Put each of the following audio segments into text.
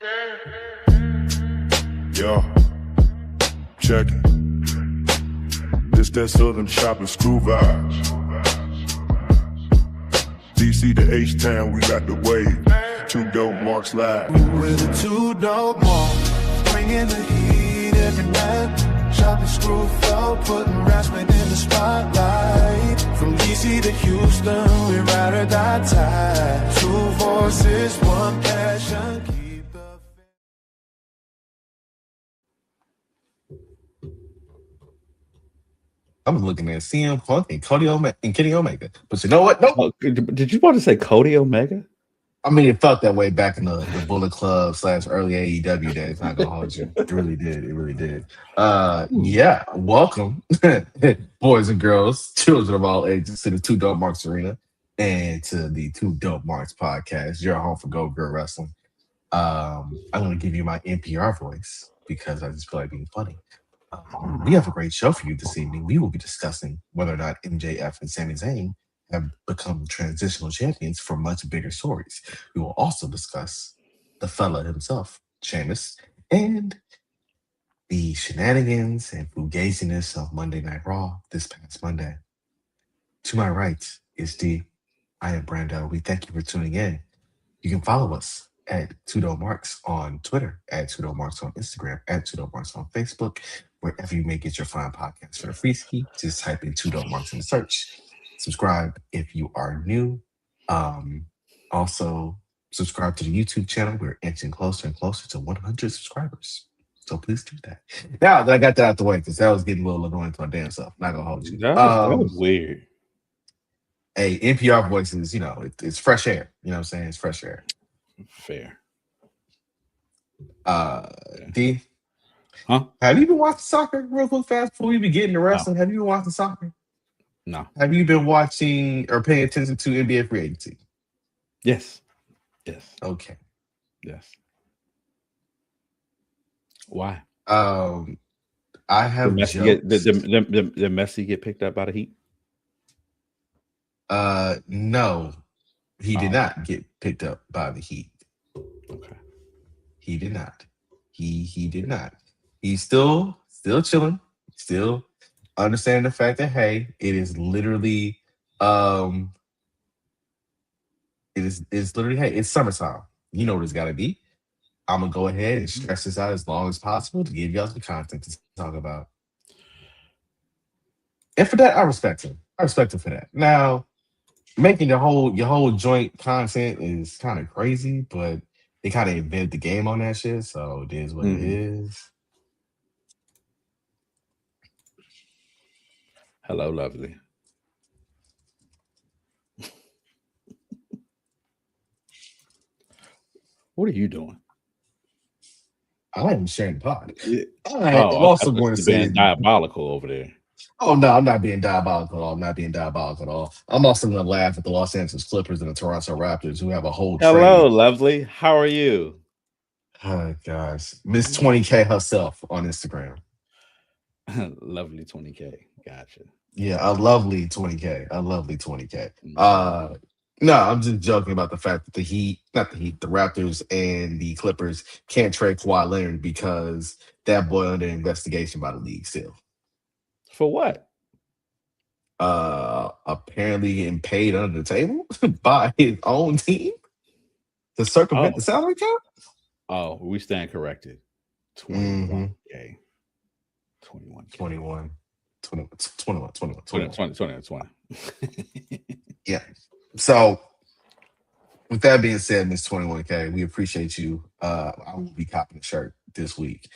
Yo, check it. This that southern chopping screw vibes. DC to H-Town, we got the wave. 2DopeMarks live. We're the 2DopeMarks, bringing the heat every night. Chopping screw flow, putting Raspman in the spotlight. From DC to Houston, we ride or die tight. Two voices, one passion. Keep the I'm looking at CM Punk and Kenny Omega. But you know what? Nope. Oh, did you want to say Cody Omega? I mean, it felt that way back in the Bullet Club / early AEW days. Not gonna hold you. It really did. It really did. Yeah. Welcome, boys and girls, children of all ages, to the 2DopeMarks Arena and to the 2DopeMarks podcast. Your home for Go Girl Wrestling. I'm gonna give you my NPR voice because I just feel like being funny. We have a great show for you this evening. We will be discussing whether or not MJF and Sami Zayn have become transitional champions for much bigger stories. We will also discuss the fella himself, Sheamus, and the shenanigans and fugaziness of Monday Night Raw this past Monday. To my right is D. I am Brando. We thank you for tuning in. You can follow us at 2DopeMarks on Twitter, at 2DopeMarks on Instagram, at 2DopeMarks on Facebook, wherever you may get your fine podcasts for the free ski. Just type in 2DopeMarks in the search. Subscribe if you are new. Also, subscribe to the YouTube channel. We're inching closer and closer to 100 subscribers. So please do that. Now that I got that out the way, because that was getting a little annoying to my damn self. Not going to hold you. That was weird. Hey, NPR voices, it's fresh air. You know what I'm saying? It's fresh air. Fair. D? Huh? Have you been watching soccer real quick fast before we begin to wrestling? Have you been watching soccer? No. Have you been watching or paying attention to NBA free agency? Yes. Okay. Yes. Why? I have Did Messi get picked up by the Heat? No, he did not get picked up by the Heat. Okay. He did not. He did not. He's still chilling. Still understanding the fact that hey, it is literally it's literally hey, it's summertime. You know what it's gotta be. I'm gonna go ahead and stress this out as long as possible to give y'all some content to talk about. And for that, I respect him. I respect him for that. Now, making your whole joint content is kind of crazy, but they kind of invented the game on that shit, so it is what it is. Hello, lovely. What are you doing? I am sharing the pod. I'm also going to say diabolical over there. Oh no, I'm not being diabolical at all. I'm not being diabolical at all. I'm also going to laugh at the Los Angeles Clippers and the Toronto Raptors, who have a whole Hello, lovely. How are you? Oh gosh, Miss 20K herself on Instagram. Lovely 20K. Gotcha. Yeah, a lovely 20K. A lovely 20K. No, I'm just joking about the fact that the Raptors and the Clippers can't trade Kawhi Leonard because that boy under investigation by the league still. For what? Apparently getting paid under the table by his own team to circumvent the salary cap. Oh, we stand corrected. 21K. 21. Yeah. So, with that being said, Miss 21K, we appreciate you. I will be copping the shirt this week.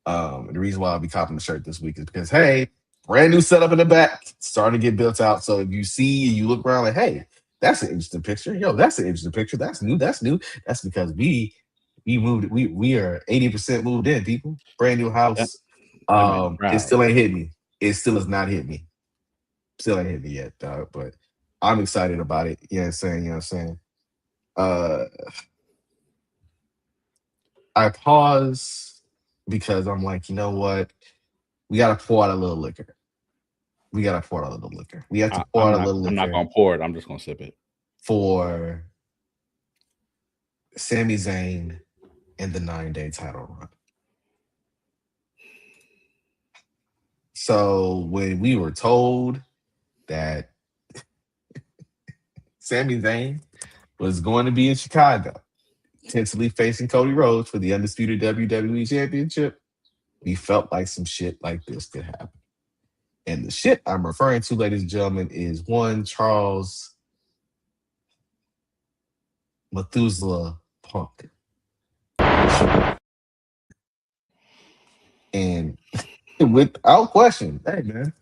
The reason why I'll be copping the shirt this week is because, hey, brand new setup in the back, starting to get built out. So if you see and you look around like, hey, that's an interesting picture. Yo, that's an interesting picture. That's new. That's because we moved. We are 80% moved in, people. Brand new house. It still ain't hit me. It still has not hit me. Still ain't hit me yet, dog. But I'm excited about it. You know what I'm saying? I pause because I'm like, you know what? We got to pour out a little liquor. We have to pour out a little liquor. I'm not going to pour it. I'm just going to sip it. For Sami Zayn and the 9-day title run. So when we were told that Sami Zayn was going to be in Chicago, potentially facing Cody Rhodes for the undisputed WWE Championship, we felt like some shit like this could happen. And the shit I'm referring to, ladies and gentlemen, is one Charles Methuselah Punk. And without question, hey man,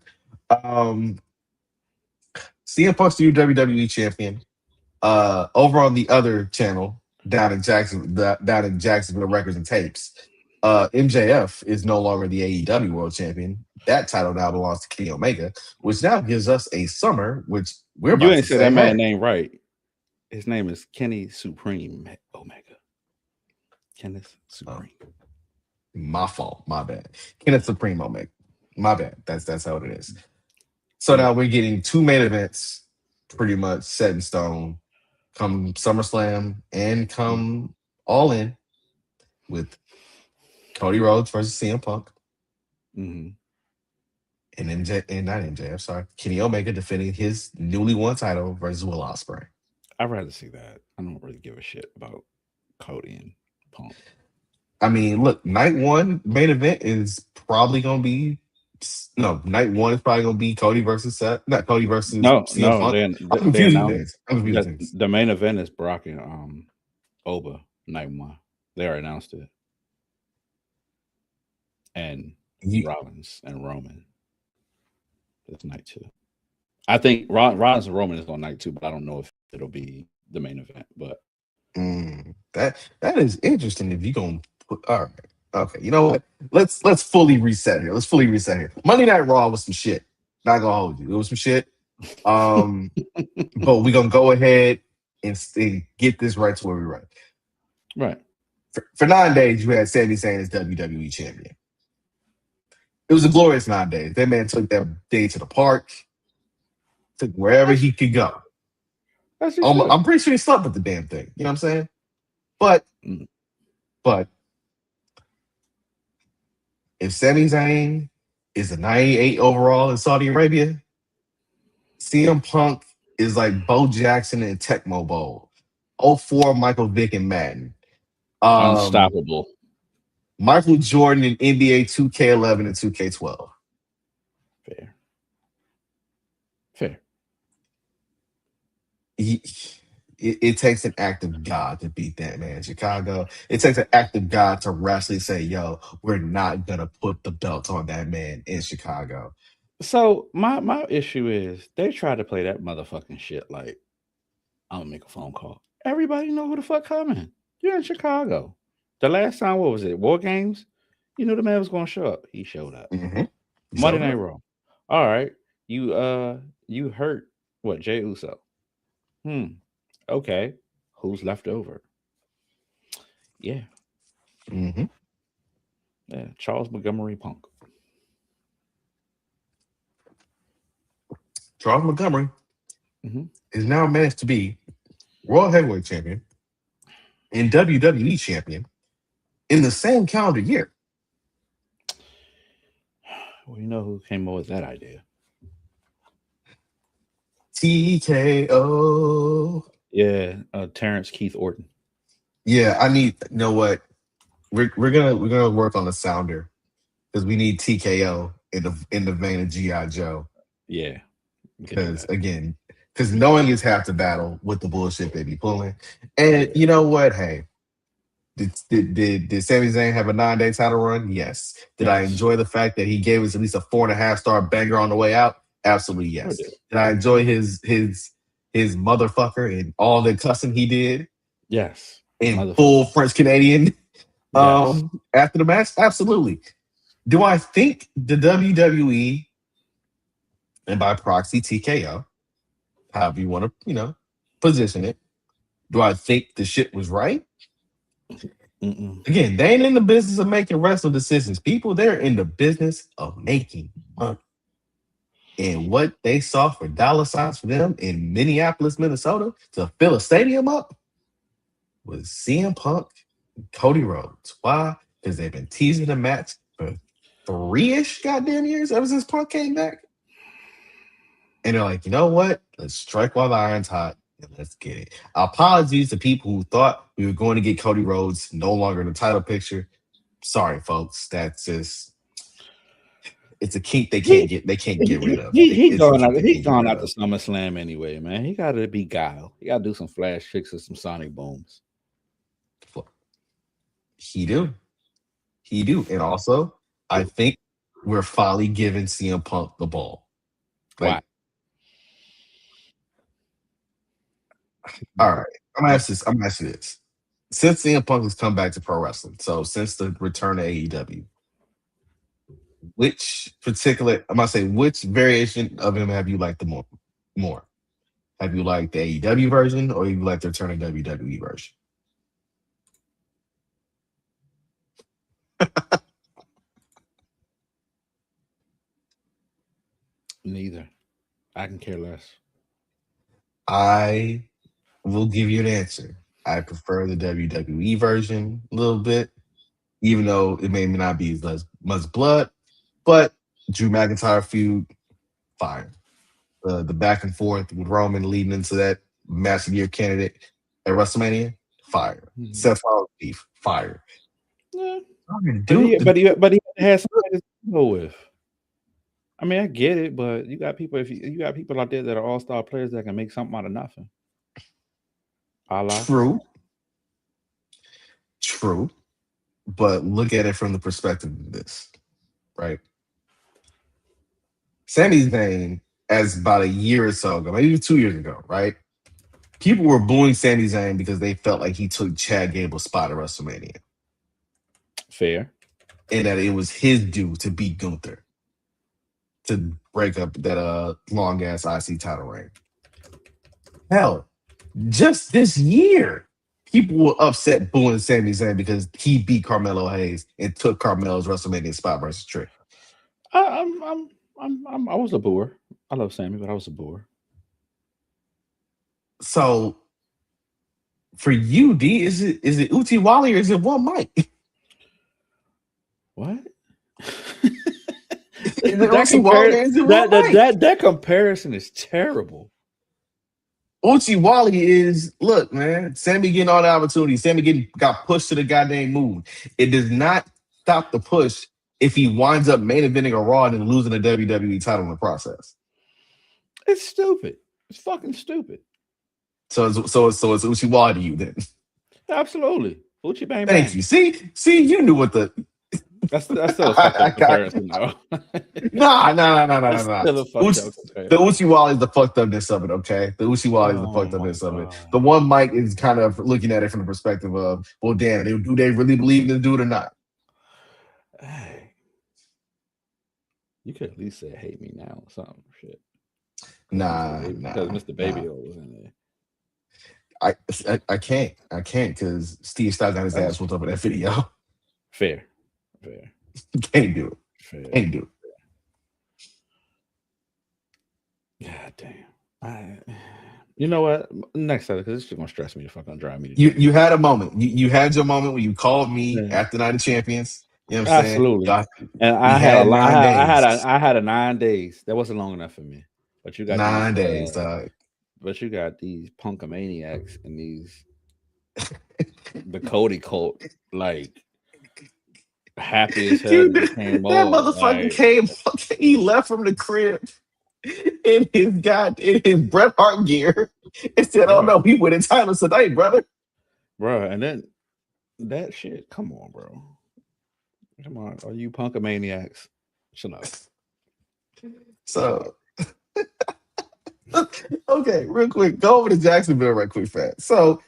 CM Punk's the new WWE champion. Over on the other channel down in Jacksonville Records and Tapes, MJF is no longer the AEW World Champion. That title now belongs to Kenny Omega, which now gives us a summer, which we're about you ain't to said say, that man's name right. His name is Kenny Supreme Omega. Kenneth Supreme. Oh, my fault. My bad. Kenneth Supreme Omega. My bad. That's how it is. So now we're getting 2 main events pretty much set in stone come SummerSlam and come All In with Cody Rhodes versus CM Punk. Mm-hmm. And Kenny Omega defending his newly won title versus Will Ospreay. I'd rather see that. I don't really give a shit about Cody and Punk. I mean, look, night one main event is probably going to be night one is probably going to be Cody versus Seth. Not Cody versus CM Punk. I'm confusing. The main event is Brock and Oba night one. They already announced it. And Rollins and Roman. That's night 2. I think Rollins and Roman is on night 2, but I don't know if it'll be the main event. But that is interesting. If you're gonna put, all right, okay, you know what? Let's fully reset here. Monday Night Raw was some shit. Not gonna hold you. It was some shit. But we're gonna go ahead and get this right to where we're right. Right. For 9 days, you had Sami Zayn as WWE champion. It was a glorious 9 days. That man took that day to the park, took wherever he could go. I'm pretty sure he slept with the damn thing. You know what I'm saying? But if Sami Zayn is a 98 overall in Saudi Arabia, CM Punk is like Bo Jackson in Tecmo Bowl. 04 Michael Vick and Madden. Unstoppable. Michael Jordan in NBA 2K11 and 2K12. Fair. It takes an act of God to beat that man in Chicago. It takes an act of God to rashly say, yo, we're not going to put the belt on that man in Chicago. So my issue is they try to play that motherfucking shit like, I'm going to make a phone call. Everybody know who the fuck coming. You're in Chicago. The last time, what was it? War Games? You knew the man was going to show up. He showed up. Mm-hmm. Monday Night Raw. All right. You hurt what? Jey Uso. Okay. Who's left over? Yeah. Mm-hmm. Yeah. Charles Montgomery Punk. Charles Montgomery is now managed to be World Heavyweight Champion and WWE Champion in the same calendar year. Well, you know who came up with that idea? TKO. Yeah, Terrence Keith Orton. Yeah, you know what? We're gonna work on the sounder because we need TKO in the vein of G.I. Joe. Yeah. Because knowing is half the battle with the bullshit they be pulling. And you know what? Hey, did Sami Zayn have a 9-day title run? Yes. Did I enjoy the fact that he gave us at least a 4.5-star banger on the way out? Absolutely yes. Did I enjoy his motherfucker and all the cussing he did? Yes. In full French Canadian after the match? Absolutely. Do I think the WWE and by proxy TKO, however you want to, position it, do I think the shit was right? Again, they ain't in the business of making wrestling decisions. People, they're in the business of making money. And what they saw for dollar signs for them in Minneapolis, Minnesota to fill a stadium up was CM Punk Cody Rhodes. Why? Because they've been teasing the match for 3-ish goddamn years ever since Punk came back. And they're like, you know what? Let's strike while the iron's hot and let's get it. Apologies to people who thought we were going to get Cody Rhodes no longer in the title picture. Sorry, folks. That's just it's a kink they can't get rid of. He's going out to SummerSlam anyway, man. He got to be Guile. He got to do some flash kicks or some sonic booms. He do. And also, I think we're finally giving CM Punk the ball. Why? All right. I'm gonna ask you this. Since CM Punk has come back to pro wrestling, so since the return to AEW, which variation of him have you liked the more? Have you liked the AEW version or you like the return to WWE version? Neither. I can care less. I will give you an answer. I prefer the WWE version a little bit, even though it may not be as much blood. But Drew McIntyre feud, fire. The back and forth with Roman leading into that match of the year candidate at WrestleMania, fire. Mm-hmm. Seth Rollins beef, fire. Yeah. But he has somebody to go with. I mean, I get it, but you got people. If you got people out there that are all-star players that can make something out of nothing. True. But look at it from the perspective of this, right? Sami Zayn, as about a year or so ago, maybe 2 years ago, right? People were booing Sami Zayn because they felt like he took Chad Gable's spot at WrestleMania. Fair. And that it was his due to beat Gunther to break up that long-ass IC title reign. Hell, just this year, people were upset booing Sami Zayn because he beat Carmelo Hayes and took Carmelo's WrestleMania spot versus Trick. I was a booer. I love Sami, but I was a booer. So, for you, D, is it Uchi Wally or is it one Mike? What? That comparison is terrible. Uchi Wally is, look, man, Sami getting all the opportunities. Sami got pushed to the goddamn moon. It does not stop the push if he winds up main eventing a Raw and losing the WWE title in the process. It's stupid. It's fucking stupid. So it's Uchi Wally to you then? Absolutely. Uchi bang bang. Thank you. See, you knew what the... That's still a fucked up comparison, though. Nah. The Uchi Wally is the fucked upness of it, okay? The Uchi Wally is the fucked upness of it. The one Mike is kind of looking at it from the perspective of, well, damn, do they really believe in this dude or not? Hey. You could at least say hate me now or something. Shit. Nah. Because Mr. Baby was in there. I can't because Steve Styles got his ass whooped up in that video. Fair. Can't do it. Can't do it. God damn. You know what? Next time, because this is gonna stress me if I'm gonna drive me. You had a moment. You had your moment when you called me after Night of Champions. You know what I'm Absolutely. saying? And I had a 9 days. That wasn't long enough for me. But you got 9 days, dog. But you got these punkomaniacs and these the Cody cult, like happy as hell. Dude, that motherfucker came. He left from the crib in his Bret Hart gear and said, "Oh no, we went in titles tonight, brother." Bro, and then that shit. Come on, bro. Come on, are you punkomaniacs? Shut up. So, okay, real quick, go over to Jacksonville right quick, fast. So.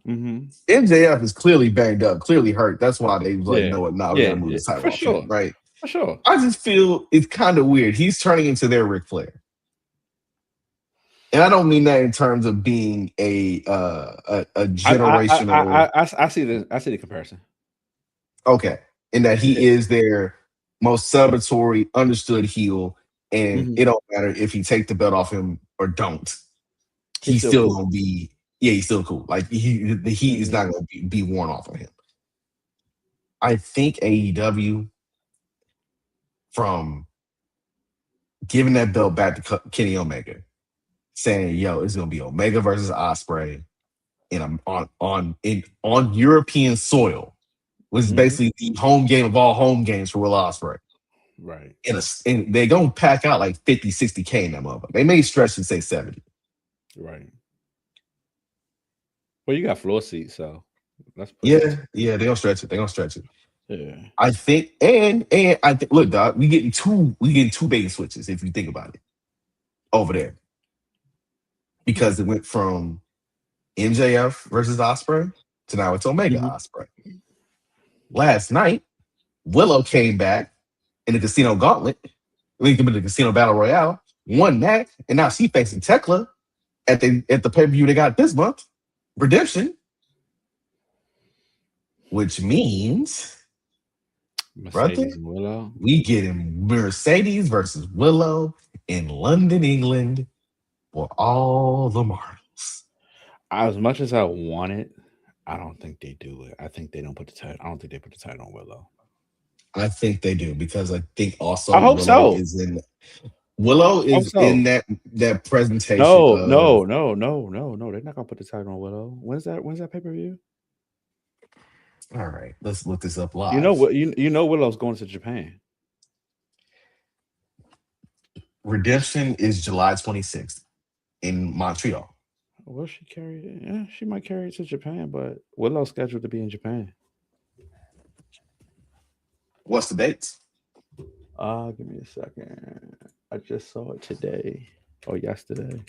MJF is clearly banged up, clearly hurt. That's why they was like, "No, we're gonna move the title off him," right? For sure. I just feel it's kind of weird. He's turning into their Ric Flair, and I don't mean that in terms of being a generational. I see the comparison. Okay, in that he is their most celebratory, understood heel, and it don't matter if he take the belt off him or don't. He's still gonna be. Yeah, he's still cool. Like the heat is not going to be worn off of him. I think AEW, from giving that belt back to Kenny Omega, saying, "Yo, it's gonna be Omega versus Ospreay on European soil," was basically the home game of all home games for Will Ospreay. Right. And they're gonna pack out like 50, 60K in that motherfucker. They may stretch and say 70. Right. Well, you got floor seats, so that's Yeah, they're gonna stretch it. They're gonna stretch it. Yeah. I think, and I think, look, dog, we getting two bait and switches if you think about it over there. Because it went from MJF versus Ospreay to now it's Omega Ospreay. Last night, Willow came back in the Casino Gauntlet, linked him in the Casino Battle Royale, won that, and now she's facing Tekla at the pay-per-view they got this month, Redemption, which means, brother, Willow. we getting Mercedes versus Willow in London, England, for all the marbles. As much as I want it, I don't think they do it. I think they don't put the title. I don't think they put the title on Willow. I think they do, because I think also I hope Willow so. is in in that presentation. No. They're not gonna put the title on Willow. When's that pay-per-view? All right, let's look this up live. You know Willow's going to Japan. Redemption is July 26th in Montreal. Will she carry it? Yeah, she might carry it to Japan, but Willow's scheduled to be in Japan. What's the dates? Give me a second. I just saw it today or yesterday.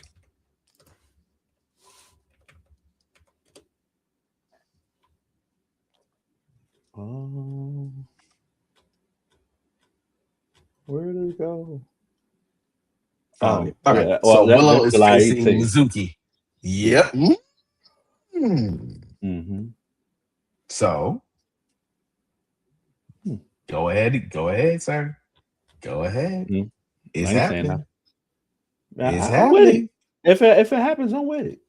Where did it go? All right. So Willow is facing Mizuki. Yep. So go ahead, sir. Go ahead. It's happening. It's happening. If it happens, I'm with it.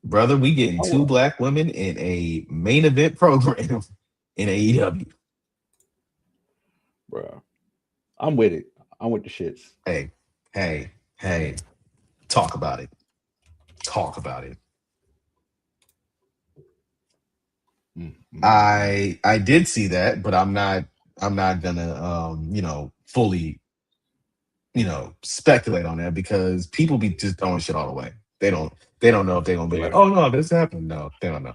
Brother, we getting two black women in a main event program in AEW. Bro, I'm with it. I'm with the shits. Hey. Talk about it. I did see that, but I'm not gonna fully speculate on that, because people be just throwing shit all the way. They don't know if they're gonna be like, oh no, this happened. No, they don't know.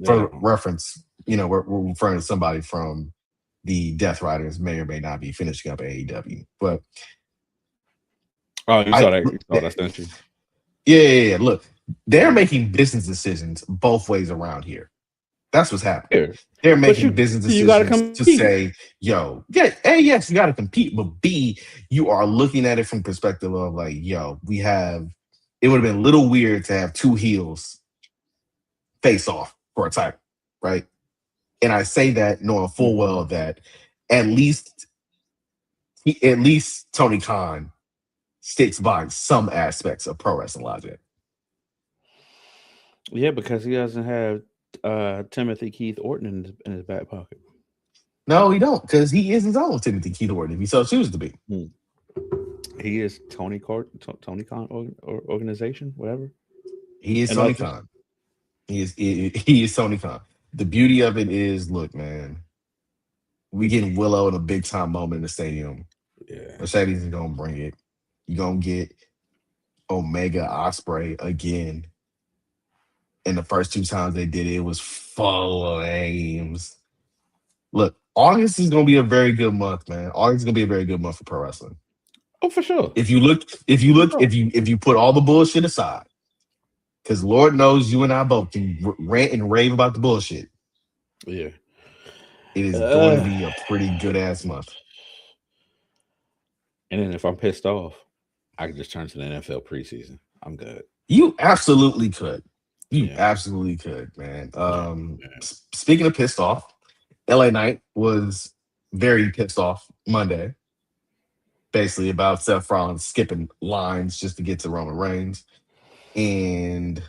For reference, we're referring to somebody from the Death Riders, may or may not be finishing up AEW. But you saw that? That's interesting. Yeah. Look, they're making business decisions both ways around here. That's what's happening. They're making business decisions to say, yo, A, yes, you got to compete, but B, you are looking at it from perspective of like, yo, it would have been a little weird to have two heels face off for a title, right? And I say that knowing full well that at least Tony Khan sticks by some aspects of pro wrestling logic. Yeah, because he doesn't have Timothy Keith Orton in his back pocket. No, he don't, because he is his own Timothy Keith Orton if he so chooses to be. He is Tony Khan organization, whatever. He is Tony Khan. He is Tony Khan. The beauty of it is, look, man, we getting Willow in a big time moment in the stadium. Yeah, Mercedes is gonna bring it. You're gonna get Omega Ospreay again. And the first two times they did it was full of aims. Look, August is gonna be a very good month, man. August is gonna be a very good month for pro wrestling. Oh, for sure. If you put all the bullshit aside, because Lord knows you and I both can rant and rave about the bullshit. Yeah. It is going to be a pretty good ass month. And then if I'm pissed off, I can just turn to the NFL preseason. I'm good. You absolutely could. Absolutely could, man. Speaking of pissed off, LA Knight was very pissed off Monday, basically about Seth Rollins skipping lines just to get to Roman Reigns. And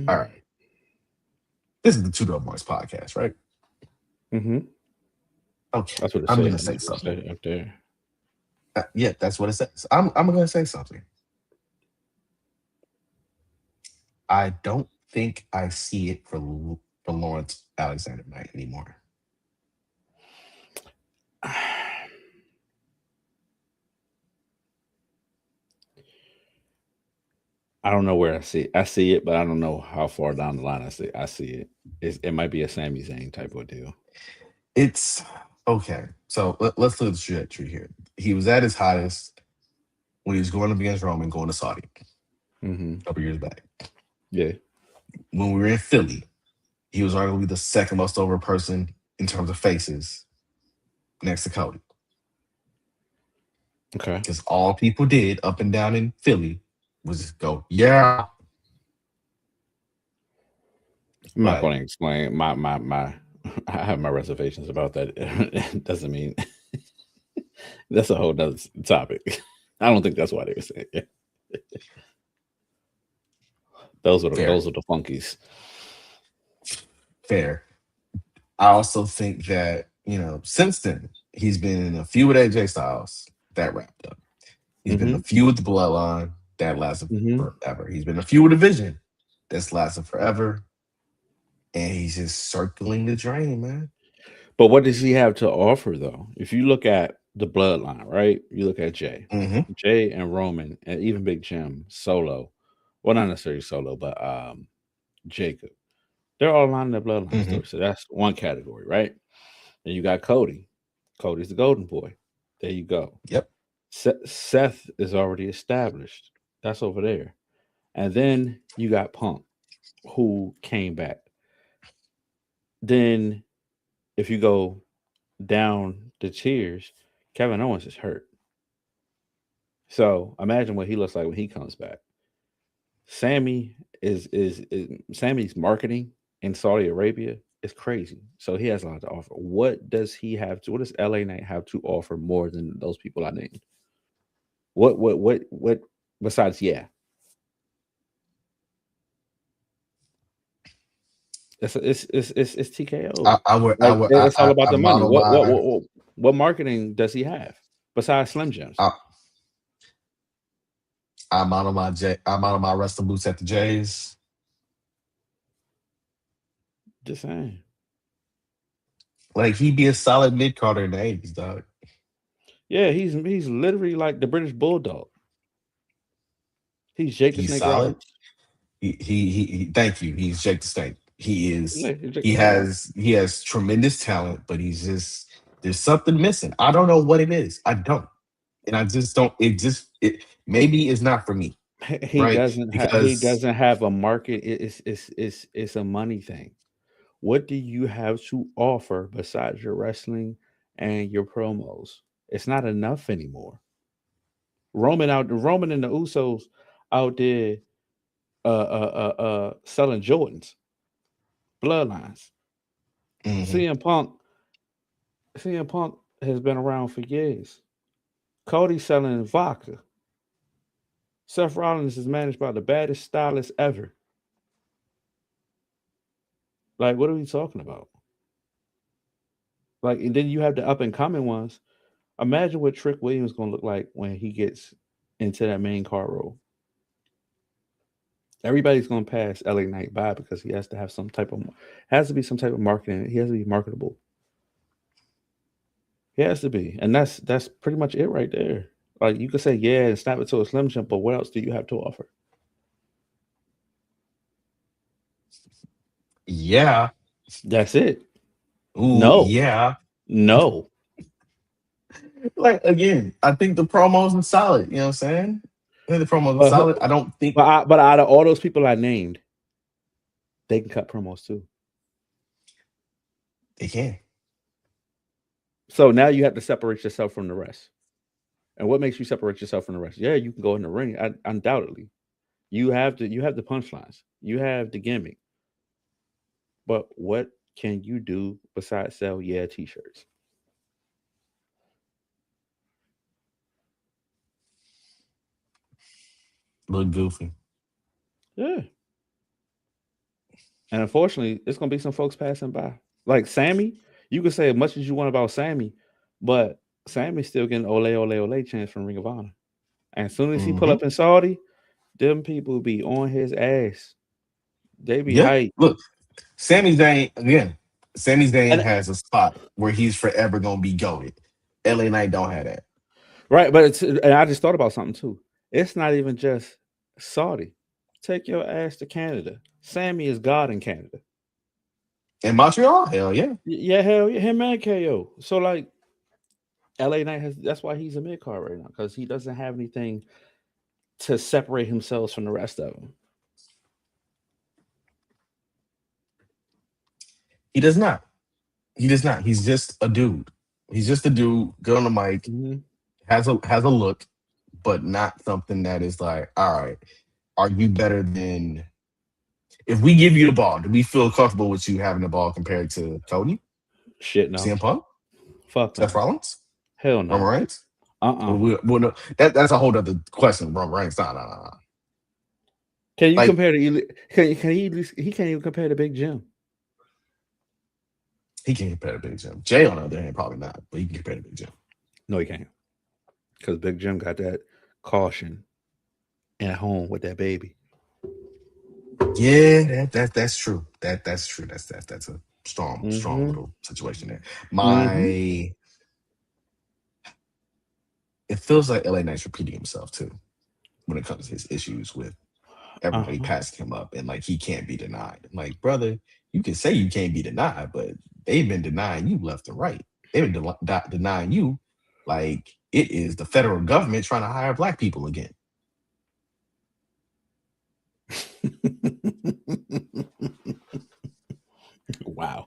all right, this is the 2DopeMarks podcast, right? Mm-hmm. Okay, That's what it I'm says. gonna say That's what it something. says up there. Yeah, that's what it says. I'm gonna say something. I don't think I see it for Lawrence Alexander Knight anymore. I don't know where I see it. I see it, but I don't know how far down the line I see it. It might be a Sami Zayn type of deal. It's okay. So let's look at the trajectory here. He was at his hottest when he was going up against Roman, going to Saudi Mm-hmm. a couple years back. Yeah. When we were in Philly, he was arguably the second most over person in terms of faces next to Cody. Okay. Because all people did up and down in Philly was just go, yeah. I'm not going to explain my. I have my reservations about that. It doesn't mean that's a whole nother topic. I don't think that's why they were saying it. Those are the funkies. Fair. I also think that, since then, he's been in a feud with AJ Styles that wrapped up. He's been in a feud with the Bloodline that lasted forever. He's been in a feud with Division that's lasted forever. And he's just circling the drain, man. But what does he have to offer, though? If you look at the Bloodline, right? You look at Jay. Mm-hmm. Jay and Roman, and even Big Jim, Solo. Well, not necessarily Solo, but Jacob. They're all on the Bloodline story. So that's one category, right? Then you got Cody. Cody's the golden boy. There you go. Yep. Seth is already established. That's over there. And then you got Punk, who came back. Then if you go down the tiers, Kevin Owens is hurt. So imagine what he looks like when he comes back. Sammy is Sammy's marketing in Saudi Arabia is crazy. So he has a lot to offer. What does he have to? What does LA Knight have to offer more than those people I named? What besides It's TKO. It's all about the money. What marketing does he have besides Slim Jims? I'm out of my wrestling boots at the Jays. Just saying. Like, he'd be a solid mid-carder in the 80s, dog. Yeah, he's literally like the British Bulldog. He's Jake the Snake solid. Roberts. He thank you. He's Jake the Snake. He is. He has tremendous talent, but there's something missing. I don't know what it is. I don't, and I just don't. It maybe is not for me. He doesn't have a market. It's a money thing. What do you have to offer besides your wrestling and your promos? It's not enough anymore. Roman and the Usos out there selling Jordans, bloodlines. CM Punk has been around for years. Cody selling vodka. Seth Rollins is managed by the baddest stylist ever. Like, what are we talking about? Like, and then you have the up and coming ones. Imagine what Trick Williams is going to look like when he gets into that main card role. Everybody's going to pass LA Knight by because he has to have some type of marketing. He has to be marketable. He has to be, and that's pretty much it right there. Like, you could say and snap it to a Slim Jim, but what else do you have to offer? Yeah, that's it. Ooh, no, yeah, no. Like, again, I think the promos are solid. You know what I'm saying? I think the promos are solid. I don't think, but out of all those people I named, they can cut promos too. They can. So now you have to separate yourself from the rest. And what makes you separate yourself from the rest? Yeah, you can go in the ring. Undoubtedly, you have the punchlines. You have the gimmick. But what can you do besides sell t-shirts? Look goofy. Yeah. And unfortunately, it's gonna be some folks passing by. Like Sammy, You can say as much as you want about Sami, but Sammy's still getting ole ole ole chance from Ring of Honor. And as soon as he pull up in Saudi, them people be on his ass. They be hyped. Look, Sami Zayn again. Sami Zayn And- has a spot where he's forever gonna be goated. LA Knight don't have that. Right, but and I just thought about something too. It's not even just Saudi. Take your ass to Canada. Sammy is God in Canada. In Montreal, hell yeah. Yeah, hell yeah, him and KO. So like, LA Knight has. That's why he's a mid card right now because he doesn't have anything to separate himself from the rest of them. He does not. He does not. He's just a dude. He's just a dude. Good on the mic. Has a look, but not something that is like, all right, are you better than? If we give you the ball, do we feel comfortable with you having the ball compared to Cody? Shit, no. CM Punk? Fuck Seth Rollins? Hell no. Roman Reigns? No, that's a whole other question. Roman Reigns? Nah. Can you compare to? Can he can't even compare to Big Jim. He can't compare to Big Jim. Jay, on the other hand, probably not, but he can compare to Big Jim. No, he can't. Because Big Jim got that caution at home with that baby. Yeah, that's true. That's true. That's a strong little situation there. It feels like LA Knight's repeating himself too when it comes to his issues with everybody passing him up and like he can't be denied. Like, brother, you can say you can't be denied, but they've been denying you left and right. They've been denying you like it is the federal government trying to hire black people again. Wow.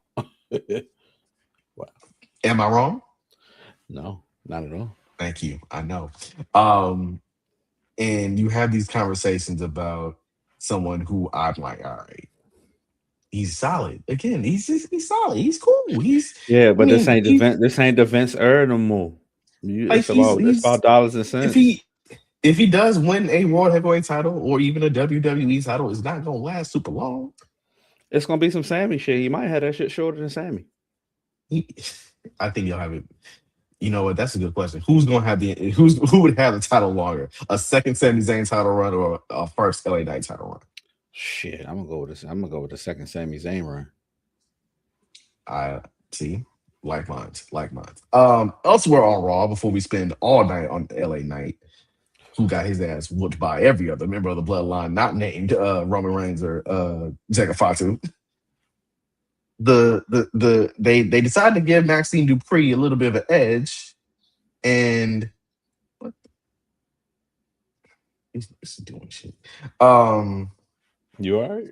Wow. Am I wrong? No, not at all. Thank you. I know. And you have these conversations about someone who I'm like, all right, he's solid. Again, he's solid. He's cool. This ain't the Vince Earl no more. It's about dollars and cents. If he does win a World Heavyweight title or even a WWE title, it's not gonna last super long. It's gonna be some Sami shit. He might have that shit shorter than Sami. I think you'll have it. You know what? That's a good question. Who would have the title longer? A second Sami Zayn title run or a first LA Knight title run? Shit, I'm gonna go with this. I'm gonna go with the second Sami Zayn run. I see. Like minds. Elsewhere on Raw, before we spend all night on LA Knight, who got his ass whooped by every other member of the bloodline, not named Roman Reigns or Jacob Fatu. They decided to give Maxine Dupree a little bit of an edge, and what? He's doing shit. You all right?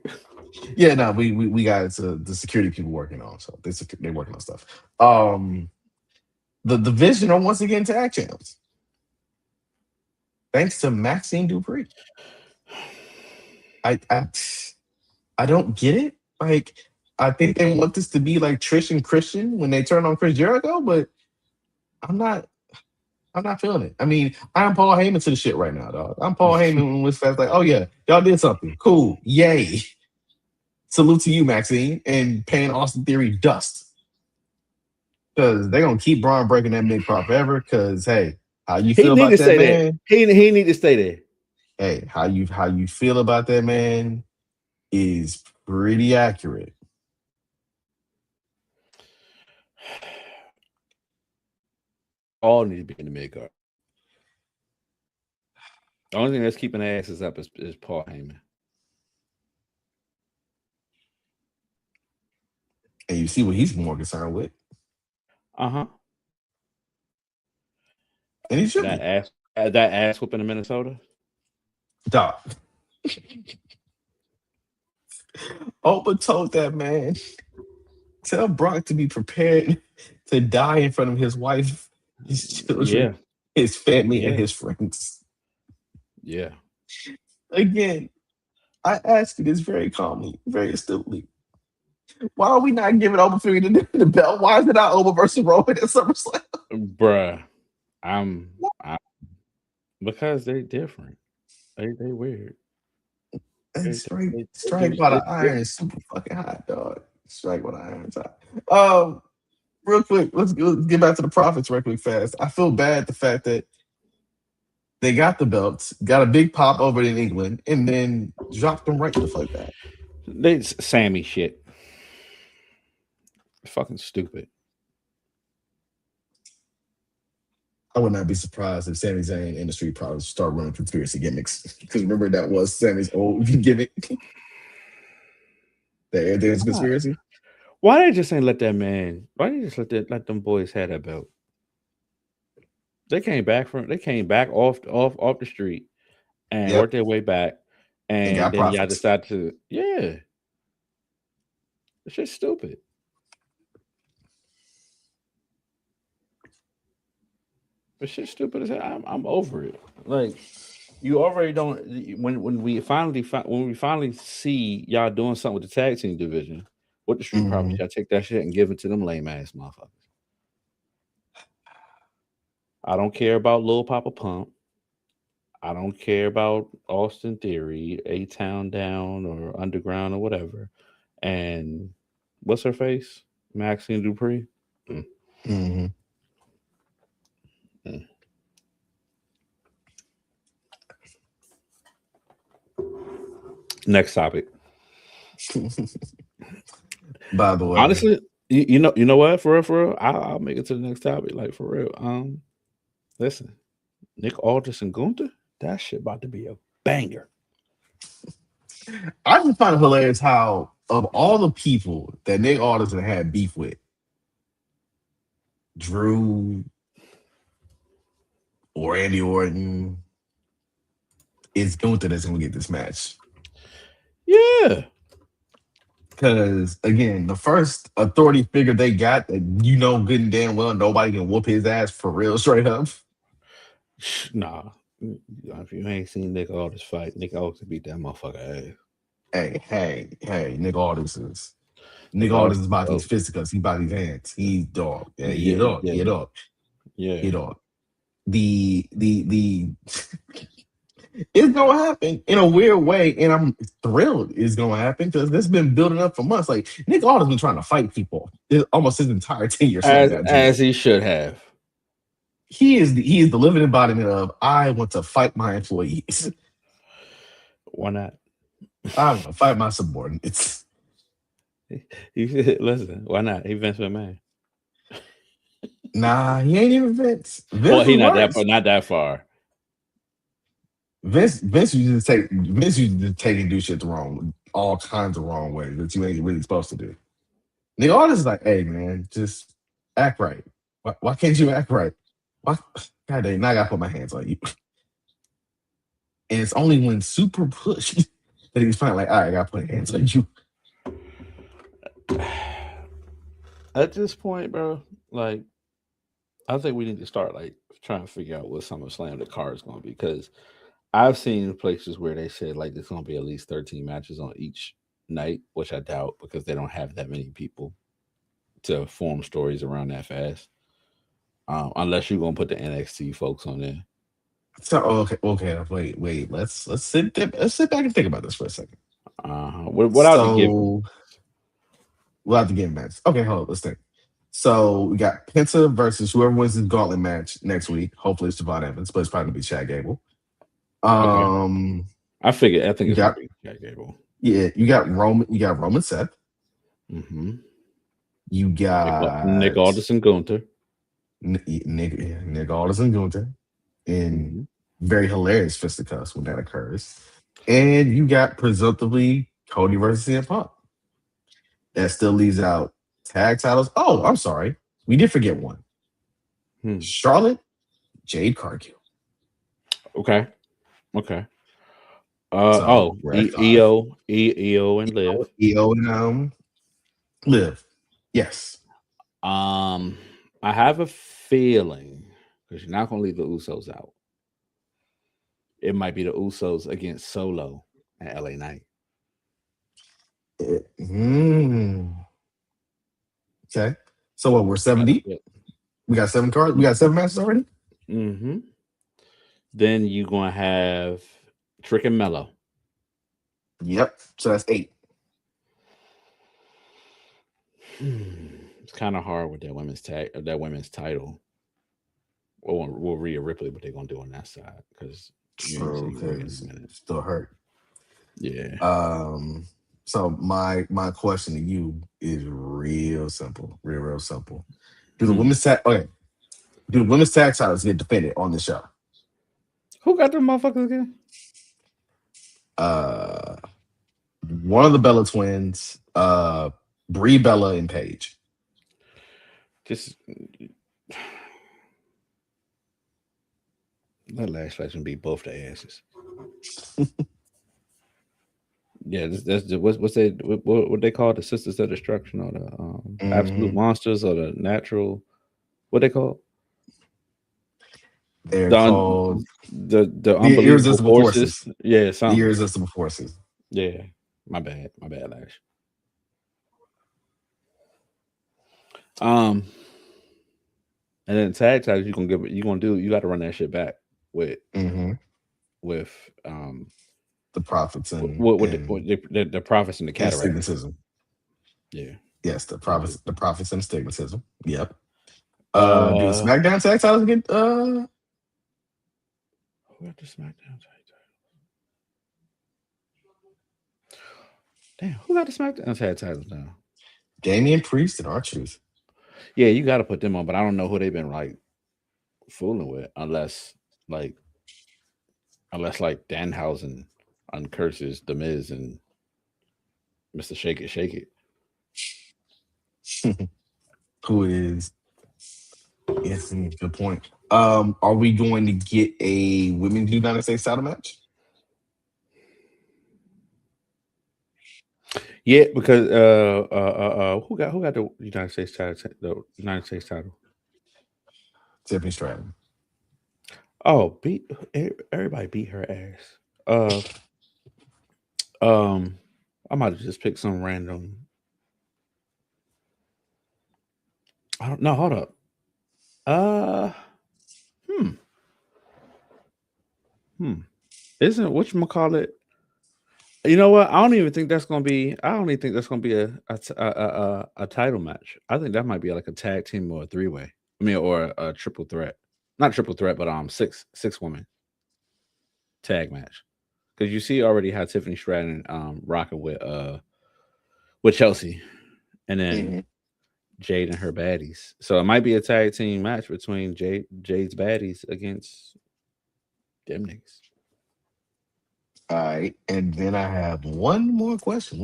Yeah, no, we got the security people working on, so they're working on stuff. The division are once again tag champs, thanks to Maxine Dupree. I don't get it. Like, I think they want this to be like Trish and Christian when they turn on Chris Jericho, but I'm not feeling it. I mean, I'm Paul Heyman to the shit right now, dog. I'm Paul Heyman with fast like, oh yeah, y'all did something. Cool. Yay. Salute to you, Maxine, and paying Austin Theory dust. Because they're gonna keep Braun breaking that mid-card forever. Because hey, how you feel about that man? He need to stay there. Hey, how you feel about that man is pretty accurate. All need to be in the mid card. The only thing that's keeping their asses up is Paul Heyman. And you see what he's more concerned with. And he should that ass whooping in Minnesota. Dog. Opa told that man, tell Brock to be prepared to die in front of his wife, his children, his family, and his friends. Yeah. Again, I ask you this very calmly, very astutely. Why are we not giving Oba Fury the belt? Why is it not Oba versus Roman at SummerSlam? Bruh, I'm because they're different. They weird. And strike by the iron is super fucking hot, dog. Strike by the iron's hot. real quick, let's get back to the Profits real quick fast. I feel bad the fact that they got the belts, got a big pop over in England, and then dropped them right the fuck back. They Sammy shit. Fucking stupid. I would not be surprised if Sami Zayn and the Street Profits start running conspiracy gimmicks. Because remember that was Sammy's old gimmick. There's conspiracy. Why they just ain't let that man? Why they just let them boys have that belt? They came back off the street and worked their way back, and then profits. y'all decided to it's just stupid. It's just stupid as hell. I'm over it. Like, you already don't. When we finally see y'all doing something with the tag team division, what the Street Profits, y'all take that shit and give it to them lame ass motherfuckers. I don't care about Lil Papa Pump. I don't care about Austin Theory, A-Town Down, or Underground, or whatever. And what's her face? Maxine Dupree. Next topic. By the way, honestly, you know what? For real, I'll make it to the next topic. Like, for real. Listen, Nick Aldis and Gunther, that shit about to be a banger. I just find it hilarious how, of all the people that Nick Aldis had beef with, Drew or Randy Orton, it's Gunther that's going to get this match. Yeah. Because, again, the first authority figure they got, that good and damn well nobody can whoop his ass for real straight up. Nah. If you ain't seen Nick Aldis fight, Nick Aldis beat that motherfucker ass. Hey, Nick Aldis is about these fisticuffs. He about these hands. He's dog. Yeah, he a dog. He a dog. Yeah. He a dog. The it's gonna happen in a weird way, and I'm thrilled it's gonna happen because this has been building up for months. Like, Nick Aldis been trying to fight people almost his entire tenure. As he should have. He is the living embodiment of, I want to fight my employees. Why not? I want to fight my subordinates. Listen, why not? He Vince McMahon. Nah, he ain't even Vince. Well, he not that far. Vince used to take and do shit all kinds of wrong ways that you ain't really supposed to do. Nick Aldis is like, hey man, just act right. Why can't you act right? Why? God dang, now I gotta put my hands on you. And it's only when super pushed that he's finally like, all right, I gotta put hands on you. At this point, bro, like, I think we need to start like trying to figure out what SummerSlam the card is going to be, because I've seen places where they said like there's going to be at least 13 matches on each night, which I doubt because they don't have that many people to form stories around that fast. Unless you're going to put the NXT folks on there. So okay, wait. Let's sit back and think about this for a second. Without the game match. Okay, hold on. Let's think. So we got Penta versus whoever wins the gauntlet match next week. Hopefully it's Javon Evans, but it's probably gonna be Chad Gable. Okay. I think it's gonna be Chad Gable. Yeah, you got Roman. You got Roman Seth. Mm-hmm. You got Nick Aldis and Gunther. Nick Aldis and Gunther, and very hilarious fisticuffs when that occurs. And you got presumptively Cody versus CM Punk. That still leaves out tag titles. Oh, I'm sorry. We did forget one. Charlotte, Jade Cargill. Okay. So, EO and Liv. EO and Liv. Yes. I have a feeling, because you're not going to leave the Usos out, it might be the Usos against Solo at LA Knight. Okay. So what? We're 70. We got 7 cards. We got 7 matches already. Mm-hmm. Then you're gonna have Trick and Mello. Yep. So that's 8. It's kind of hard with that women's title. We'll Rhea Ripley, but they're gonna do on that side because still hurt. Yeah. So my question to you is real simple, real simple. Do the women's tag titles get defended on the show? Who got them motherfuckers again? One of the Bella twins, Brie Bella and Paige. Just that last faction beat both the asses. Yeah, that's what they call the Sisters of Destruction or the Absolute Monsters or the Natural. What they call? They're called the Unbelievable Forces. Yeah, the Irresistible Forces. Yeah, my bad, Lash. And then tag titles you got to run that shit back with the Prophets and the Prophets and the Cataract. Stigmatism. Yeah. Yes, the Prophets and Stigmatism. Yep. Do the SmackDown tag titles get who got the SmackDown tag titles? Damn, who got the SmackDown tag titles now? Damian Priest and R-Truth. Yeah, you got to put them on, but I don't know who they've been like fooling with, unless Danhausen uncurses The Miz and Mr. Shake It. Who is? Yes, good point. Are we going to get a women's United States title match? Yeah, because who got the United States title? The United States title. Tiffany Stratton. Oh, everybody beat her ass. I might have just picked some random. I don't know. Hold up. Isn't whatchamacallit? You know what? I don't even think that's gonna be. I don't even think that's gonna be a title match. I think that might be like a tag team or a 3-way. I mean, or a triple threat. Not triple threat, but six woman tag match. Because you see already how Tiffany Stratton rocking with Chelsea, and then Jade and her baddies. So it might be a tag team match between Jade's baddies against them niggas. All right, and then I have one more question.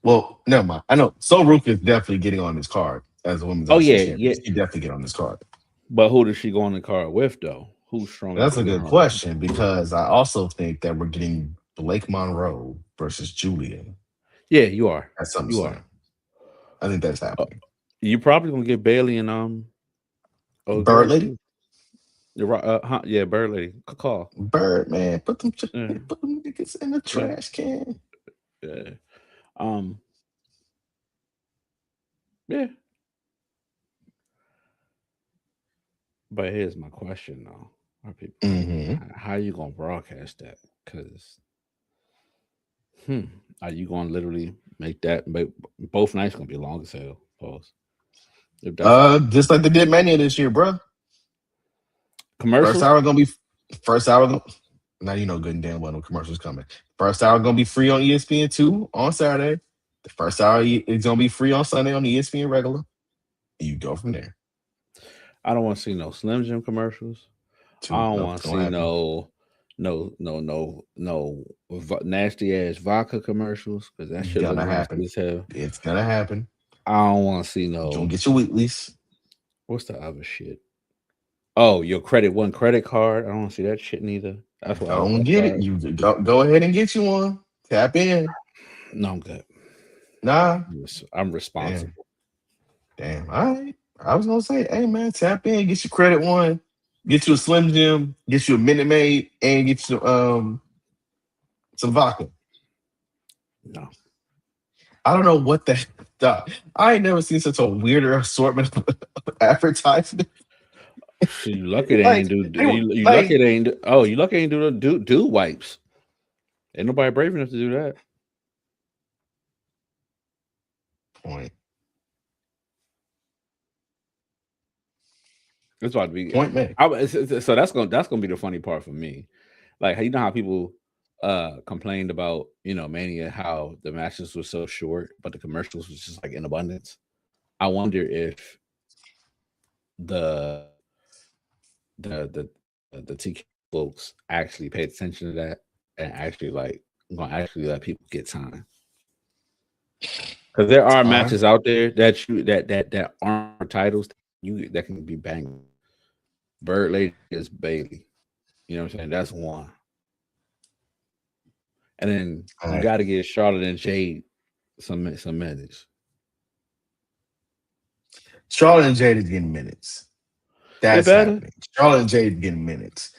Well, never mind. I know So Rook is definitely getting on this card as a women's. Yeah. She definitely get on this card. But who does she go on the card with, though? Who's strong? That's a good question, because I also think that we're getting Blake Monroe versus Julia. Yeah, you are. That's something. You are. I think that's happening. You probably gonna get Bailey and Bird Lady. You're right. Yeah, Bird Lady. Call Bird, man. Put them niggas in the trash can. Yeah. Yeah. But here's my question, though. Are people, how are you gonna broadcast that? Because, are you gonna literally make that? Both nights gonna be long as hell. Pause. Just like they did Mania this year, bro. Commercials. First hour. Now you know good and damn well no commercials coming. First hour gonna be free on ESPN2 on Saturday. The first hour is gonna be free on Sunday on ESPN regular. And you go from there. I don't want to see no Slim Jim commercials. I don't want to see no nasty ass vodka commercials, because that shit gonna happen as hell. It's gonna happen. I don't want to see no. Don't get your Wheatley's. What's the other shit? Oh, your credit card. I don't want to see that shit neither. That's why I don't get it. You go ahead and get you one. Tap in. No, I'm good. Nah, I'm responsible. Damn. All right. I was gonna say, hey man, tap in, get your credit one, get you a Slim Jim, get you a Minute Maid, and get you some vodka. No. I don't know what the I ain't never seen such a weirder assortment of advertisement. You lucky they ain't do. You lucky they ain't. You lucky ain't do wipes. Ain't nobody brave enough to do that. Point. It's about to be Point made. So that's gonna be the funny part for me. Like, you know how people complained about, Mania, how the matches were so short, but the commercials was just like in abundance. I wonder if the TK folks actually paid attention to that and actually gonna actually let people get time. Because there are matches out there that aren't titles that can be banged. Bird Lady is Bailey. You know what I'm saying? That's one. And then you got to give Charlotte and Jade some minutes. Charlotte and Jade is getting minutes. That's happening. Charlotte and Jade getting minutes.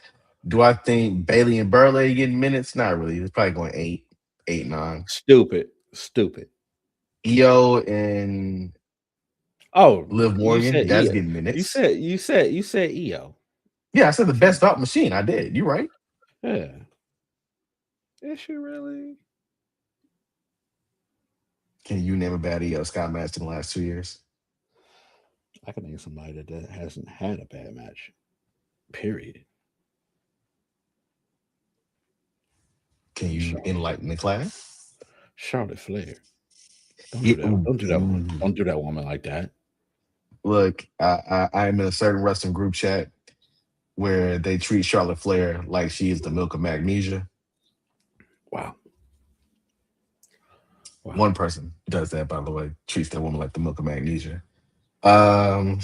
Do I think Bailey and Burley getting minutes? Not really. It's probably going 8, 9. Stupid. EO and Liv Morgan, that's getting minutes. You said EO. Yeah, I said the best dot machine. I did. You right? Yeah. Is she really? Can you name a bad EO Scott match in the last 2 years? I can name somebody that hasn't had a bad match. Period. Can you enlighten the class? Charlotte Flair. Don't do that. Don't do that woman like that. Look, I'm in a certain wrestling group chat where they treat Charlotte Flair like she is the milk of magnesia. Wow. One person does that, by the way. Treats that woman like the milk of magnesia. Wow.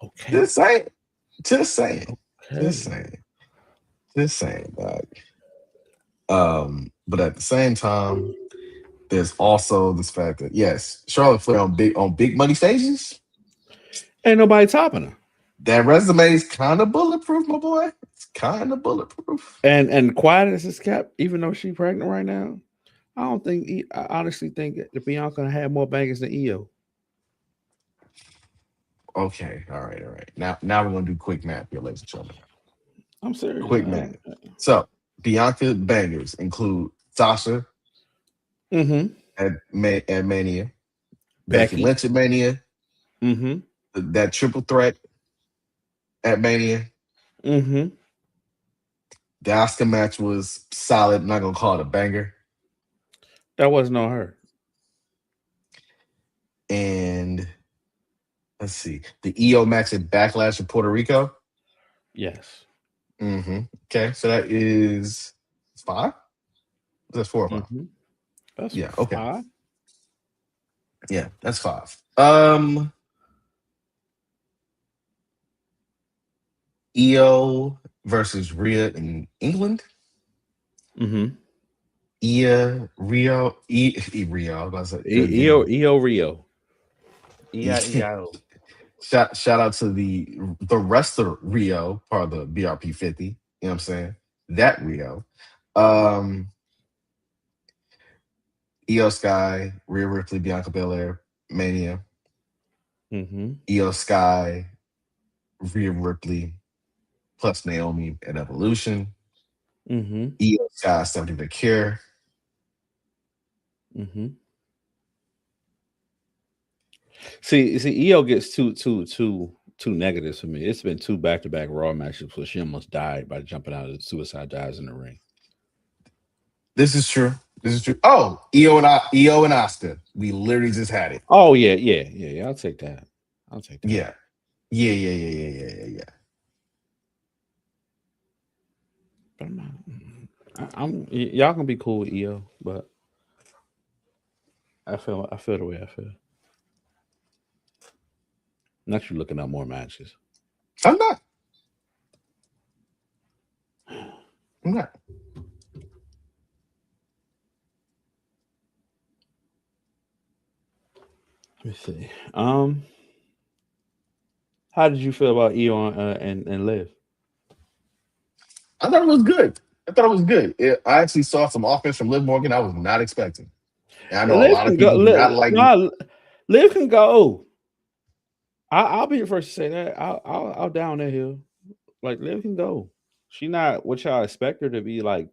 Okay. Just saying. Dog. But at the same time, there's also this fact that yes, Charlotte Flair on big money stages, ain't nobody topping her. That resume is kind of bulletproof, my boy. It's kind of bulletproof. And quiet as it's kept, even though she's pregnant right now, I honestly think that Bianca had more bangers than EO. Okay, all right. Now we're gonna do quick math here, ladies and gentlemen. I'm serious. Quick math. So Bianca bangers include Sasha at Mania, Becky Lynch at Mania, that triple threat at Mania. The Asuka match was solid. I'm not gonna call it a banger. That wasn't on her. And let's see, the EO match at Backlash in Puerto Rico. Yes. Okay, so that is 5. That's 4 or 5. That's okay. 5. Yeah, that's 5. EO versus Rhea in England. EO Rio. I was about to say EO Rio. Shout out to the rest of Rio, part of the BRP 50. You know what I'm saying? That Rio. Io Sky, Rhea Ripley, Bianca Belair, Mania. Io Sky, Rhea Ripley, plus Naomi at Evolution. Io Sky, Stephanie McCure. See, EO gets too negatives for me. It's been 2 back-to-back Raw matches where she almost died by jumping out of suicide dives in the ring. This is true. Oh, EO and Asuka. We literally just had it. Oh yeah. I'll take that. Yeah. But I'm y'all can be cool with EO, but I feel the way I feel. Not you looking up more matches. I'm not. Let me see. How did you feel about EO and Liv? I thought it was good. I actually saw some offense from Liv Morgan I was not expecting. And I know Liv a lot of people do not like Liv can go. I'll be the first to say that. I'll down that hill. Like, Liv can go. She not what y'all expect her to be, like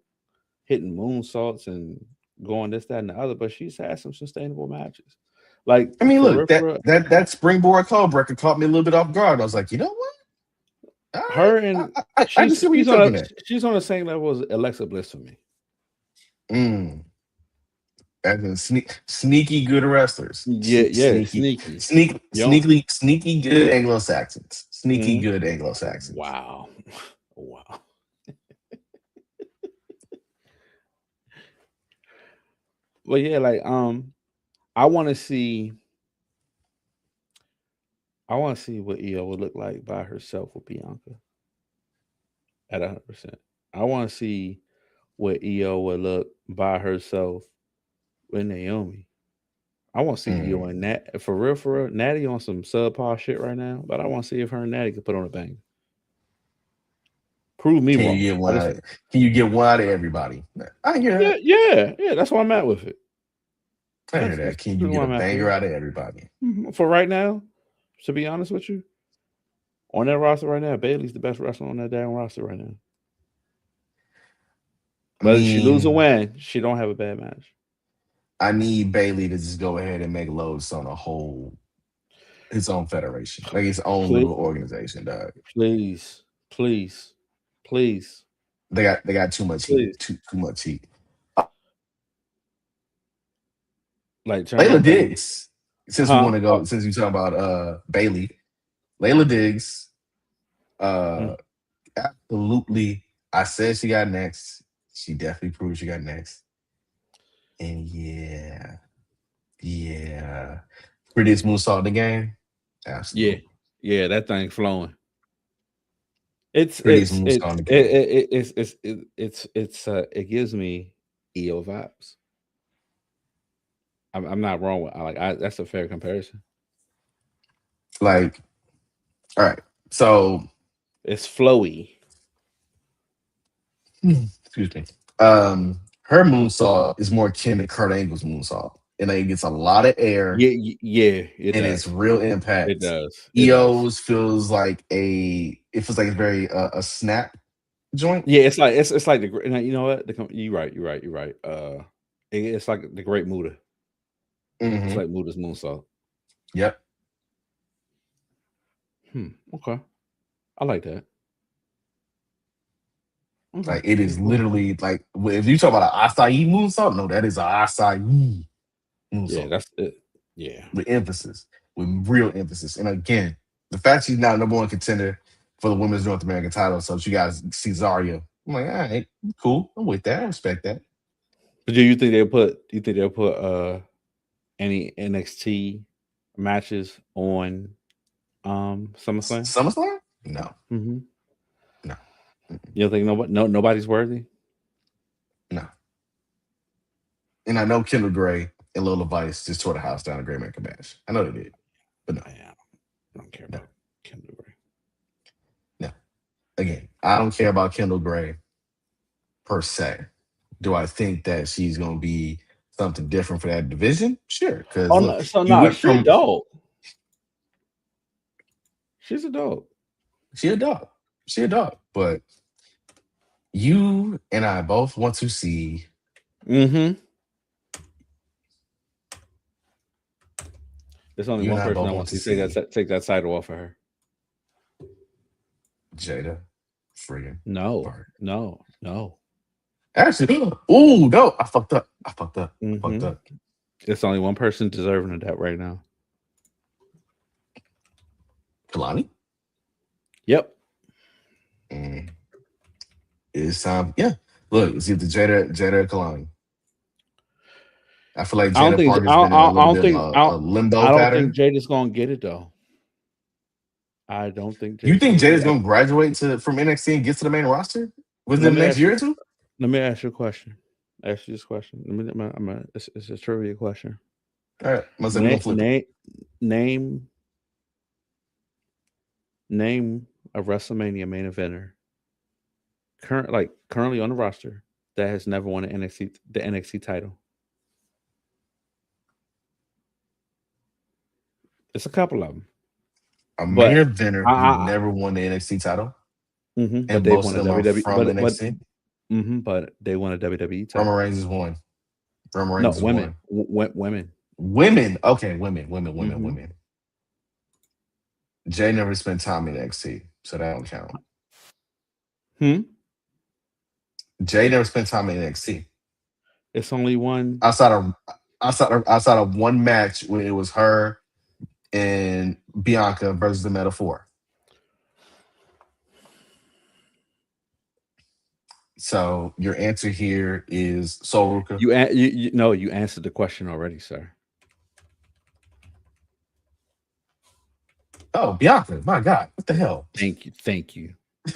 hitting moonsaults and going this, that, and the other, but she's had some sustainable matches. Like, I mean, for look, real, that springboard code breaker caught me a little bit off guard. I was like, you know what? All her right, and I can see where you're talking at. she's on the same level as Alexa Bliss for me. As in sneaky good wrestlers. Sneaky. Sneaky good Anglo-Saxons. Sneaky good Anglo-Saxons. Wow. Well, yeah, like I want to see what Io would look like by herself with Bianca at 100%. I want to see what Io would look by herself with Naomi. I want to see Io and Nat for real. Natty on some subpar shit right now, but I want to see if her and Natty can put on a bang. Prove me wrong. Can you get one out of everybody? I hear that. Yeah. That's why I'm at with it. I hear that. Can you get a banger out of everybody? For right now, to be honest with you, on that roster right now, Bayley's the best wrestler on that damn roster right now. Whether she lose or win, she don't have a bad match. I need Bayley to just go ahead and make loads on his own federation, like his own little organization, dog. Please. They got too much heat. Too much heat. Like Layla Diggs. Since we want to go, since you talking about Bayley, Layla Diggs. Absolutely. I said she got next. She definitely proved she got next. And yeah. Prettiest moonsault in the game. Absolutely. Yeah, that thing flowing. It gives me EO vibes. I'm not wrong with that's a fair comparison. Like, all right, so it's flowy. Excuse me. Her moonsault is more akin to Kurt Angle's moonsault, and it gets a lot of air. It's real impact. It does. EO's feels like it's very a snap joint. Yeah, it's like the, you know what? You're right. It's like the Great Muda. It's like Muda's moonsault. Yep. Okay. I like that. Like it is literally like if you talk about an acai moonsault, no, that is an acai moonsault. Yeah, that's it. Yeah, with real emphasis. And again, the fact she's now number one contender for the women's North American title, so she got Cesaria. I'm like, all right, cool. I'm with that. I respect that. But do you think they'll put any NXT matches on SummerSlam? SummerSlam? No. No. You don't think nobody's worthy? No. And I know Kendall Gray and Lola Vice just tore the house down at Great American Bash. I know they did, but no. I don't care about Kendall Gray. No. Again, I don't care about Kendall Gray per se. Do I think that she's going to be something different for that division? Sure. Because she's a dog. She's a dog. She a dog. But you and I both want to see. There's only one person I want to see take that title off of her. Jada. Friggin'. No. Actually, no. I fucked up. There's only one person deserving of that right now. Kalani? Yep. It's time. Yeah. Look, it's either Jada or Kalani. I feel like Jada Parker's been in a limbo pattern. I don't think Jada's gonna get it though. I don't think. You think Jada's gonna graduate from NXT and get to the main roster within the next year or two? Let me ask you a question. Ask you this question. It's a trivia question. All right. Name a WrestleMania main eventer currently on the roster that has never won the NXT title. It's a couple of them. A main eventer who never won the NXT title. And but they won the WWE from NXT. But they won a WWE title. Roman Reigns is one. Women. Women. Okay, women. Mhm. Jay never spent time in NXT, so that don't count. Hmm? Jay never spent time in NXT. It's only one. Outside of one match when it was her and Bianca versus the Metaphor. So your answer here is Sol Ruka. You answered the question already, sir. Oh, Bianca. My God. What the hell? Thank you.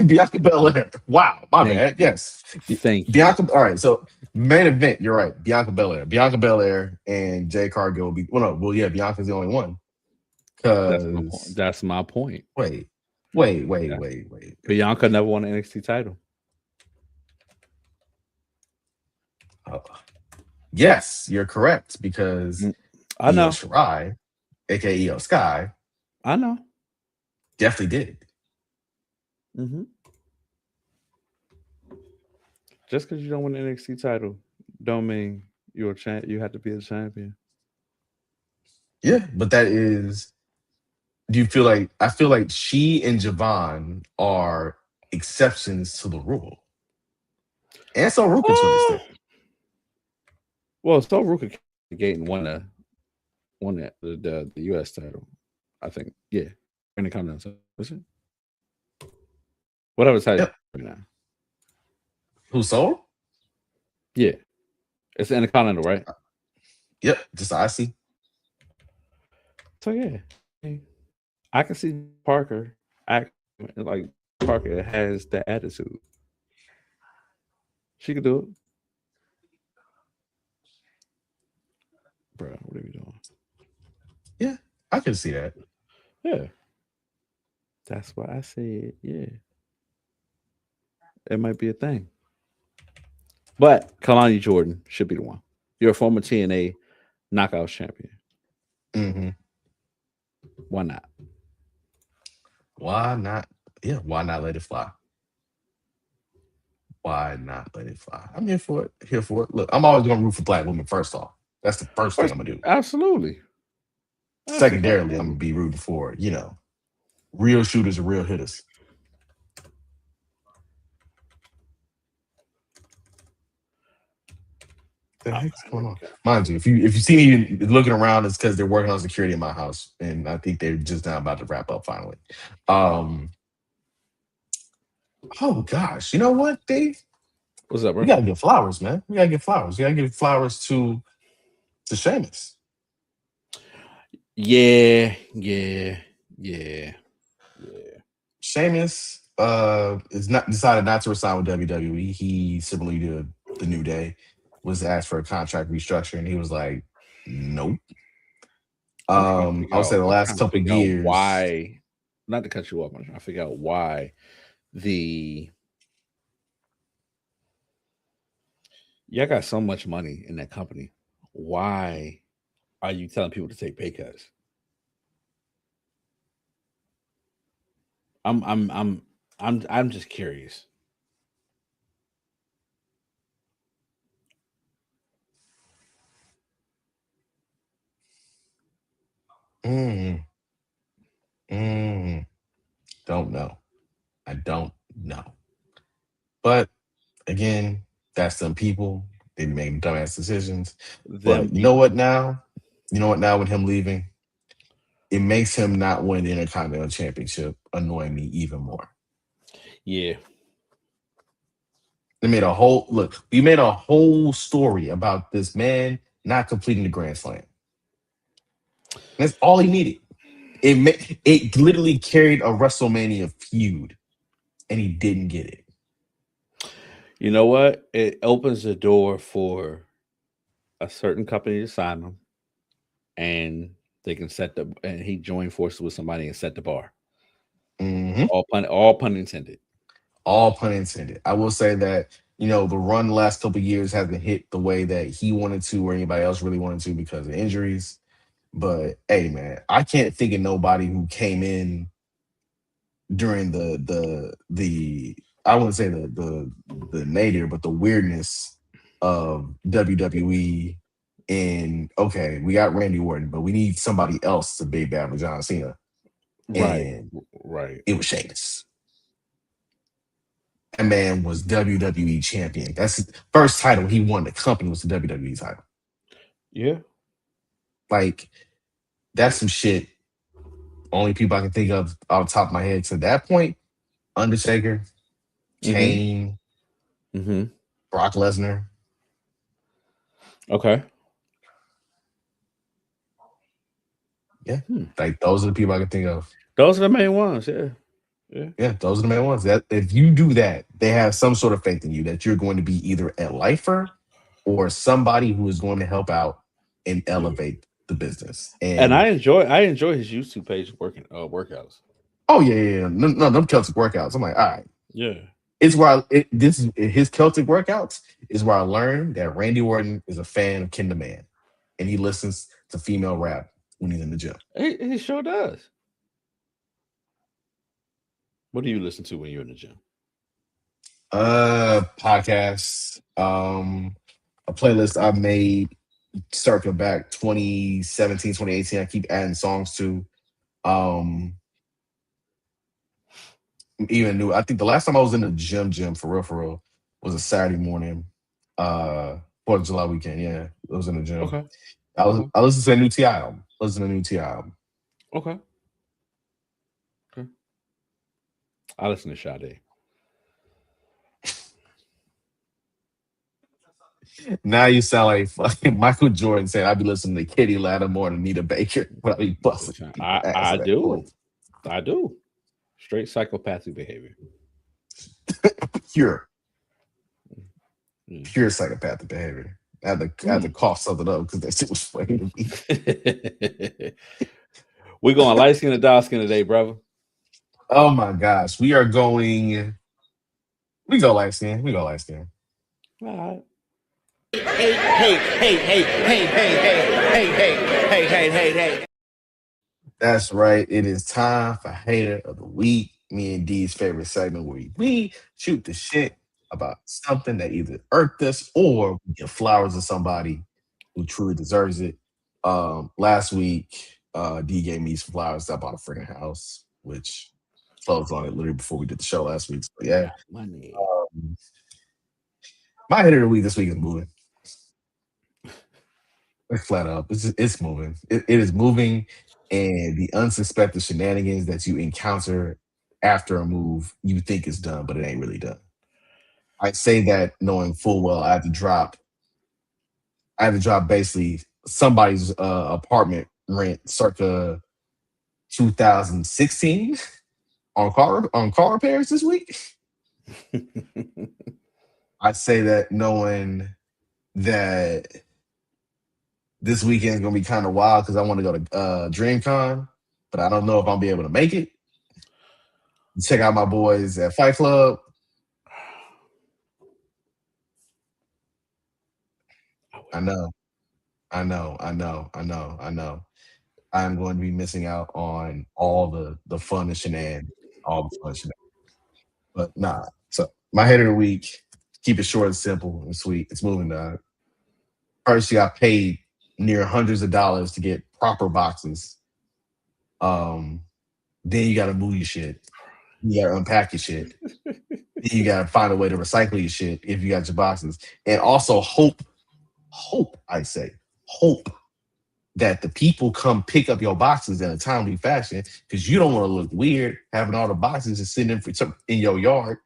Bianca Belair. Wow. My Thank bad. you. Yes. Thank you. Bianca. All right. So main event. You're right. Bianca Belair and Jay Cargill will be. Well, no. Well, yeah. Bianca's the only one. That's my point. Because That's my point. wait. Yeah. Bianca never won an NXT title. Yes, you're correct because I know. Io Shirai, aka Io Sky, I know. definitely did. Mm-hmm. Just because you don't win an NXT title, don't mean you're a champ. You have to be a champion. Yeah, but that is. Do you feel like I feel like she and Javon are exceptions to the rule, and so Ruka to an extent. Well, so Ruka Gaten won the US title. I think, yeah, Intercontinental, was it? Whatever title right now. Who sold? Yeah, it's the Intercontinental, right? Yep, just IC. So yeah, I can see Parker like Parker has that attitude. She could do it. Bro, what are we doing? Yeah, I can see that. Yeah. That's why I said, yeah. It might be a thing. But Kalani Jordan should be the one. You're a former TNA Knockouts champion. Mm-hmm. Why not? Why not? Yeah, why not let it fly? Why not let it fly? I'm here for it. Here for it. Look, I'm always going to root for black women first off. That's the first thing I'm going to do. Absolutely. Secondarily, I'm going to be rooting for, real shooters and real hitters. The heck's going on? Mind you, if you see me looking around, it's because they're working on security in my house, and I think they're just now about to wrap up finally. Oh gosh, you know what, Dave? What's up, bro? We gotta give flowers, man. We gotta give flowers. We gotta give flowers to Sheamus. Yeah. Sheamus is not decided not to resign with WWE. He similarly to the New Day was asked for a contract restructure, and he was like, "Nope." I would say the last couple of years. Why? Not to cut you off, I'm trying to figure out why y'all got so much money in that company. Why are you telling people to take pay cuts? I'm just curious. Don't know. I don't know. But again, that's some people. They make dumbass decisions. But you know what now? With him leaving, it makes him not win the Intercontinental Championship annoying me even more. Yeah. We made a whole story about this man not completing the Grand Slam. That's all he needed. It literally carried a WrestleMania feud, and he didn't get it. You know what? It opens the door for a certain company to sign him, and they can and he joined forces with somebody and set the bar. Mm-hmm. All pun intended. All pun intended. I will say that the run the last couple of years hasn't hit the way that he wanted to or anybody else really wanted to because of injuries. But hey, man, I can't think of nobody who came in during the I wouldn't say the nadir, but the weirdness of WWE And okay, we got Randy Orton, but we need somebody else to big bad with John Cena. And it was Sheamus. That man was WWE champion. That's the first title he won. The company was the WWE title. Yeah. Like, that's some shit. Only people I can think of off the top of my head to that point: Undertaker, Kane, Brock Lesnar. Okay. Yeah. Like, those are the people I can think of. Those are the main ones, yeah. Yeah, those are the main ones. That if you do that, they have some sort of faith in you that you're going to be either a lifer or somebody who is going to help out and elevate the business. And I enjoy his YouTube page workouts. Oh yeah. No, them Celtic workouts. I'm like, all right. Yeah. It's where his Celtic workouts is where I learned that Randy Orton is a fan of Ken the Man, and he listens to female rap when he's in the gym. He sure does. What do you listen to when you're in the gym? Podcasts. A playlist I made circa back 2017, 2018. I keep adding songs to. Even new. I think the last time I was in the gym for real was a Saturday morning, 4th of July weekend. Yeah, I was in the gym. Okay. I listened to a new T.I. album. Okay. I listen to Sade. Now you sound like fucking Michael Jordan saying I'd be listening to Kitty Lattimore and Anita Baker when I be busting. I do. Straight psychopathic behavior. Pure psychopathic behavior. I had to cough something up because that shit was funny to me. We going light skin or dark skin today, brother? Oh my gosh. We go light skin. All right. Hey. That's right. It is time for Hater of the Week. Me and D's favorite segment where we shoot the shit about something that either irked us or we give flowers to somebody who truly deserves it. Last week, D gave me some flowers. I bought a freaking house, which closed on it literally before we did the show last week. So yeah. Money. My Hater of the Week this week is moving. Flat up. It's moving. It is moving, and the unsuspected shenanigans that you encounter after a move you think is done, but it ain't really done. I say that knowing full well I had to drop basically somebody's apartment rent circa 2016 on car repairs this week. I say that knowing that this weekend is gonna be kind of wild because I want to go to DreamCon, but I don't know if I'll be able to make it. Check out my boys at Fight Club. I know. I'm going to be missing out on all the fun and shenanigans, But nah. So my Hater of the Week, keep it short and simple and sweet. It's moving, dog. First, you got paid near hundreds of dollars to get proper boxes. Then you got to move your shit. You got to unpack your shit. Then you got to find a way to recycle your shit if you got your boxes. And also hope that the people come pick up your boxes in a timely fashion because you don't want to look weird having all the boxes just sitting in your yard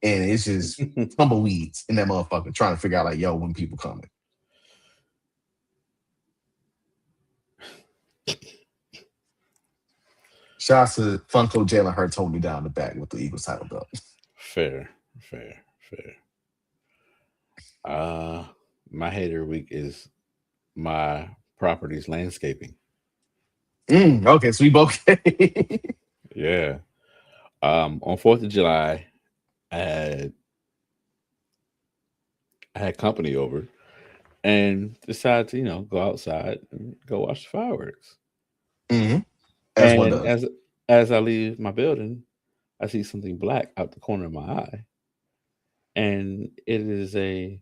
and it's just tumbleweeds in that motherfucker trying to figure out like, yo, when people coming. Shout out to Funko Jalen Hurts holding me down the back with the Eagles title belt. Fair. My Hater Week is my property's landscaping. Okay, so we both. Yeah. On 4th of July, I had company over and decided to, go outside and go watch the fireworks. Mm-hmm. As I leave my building, I see something black out the corner of my eye. And it is a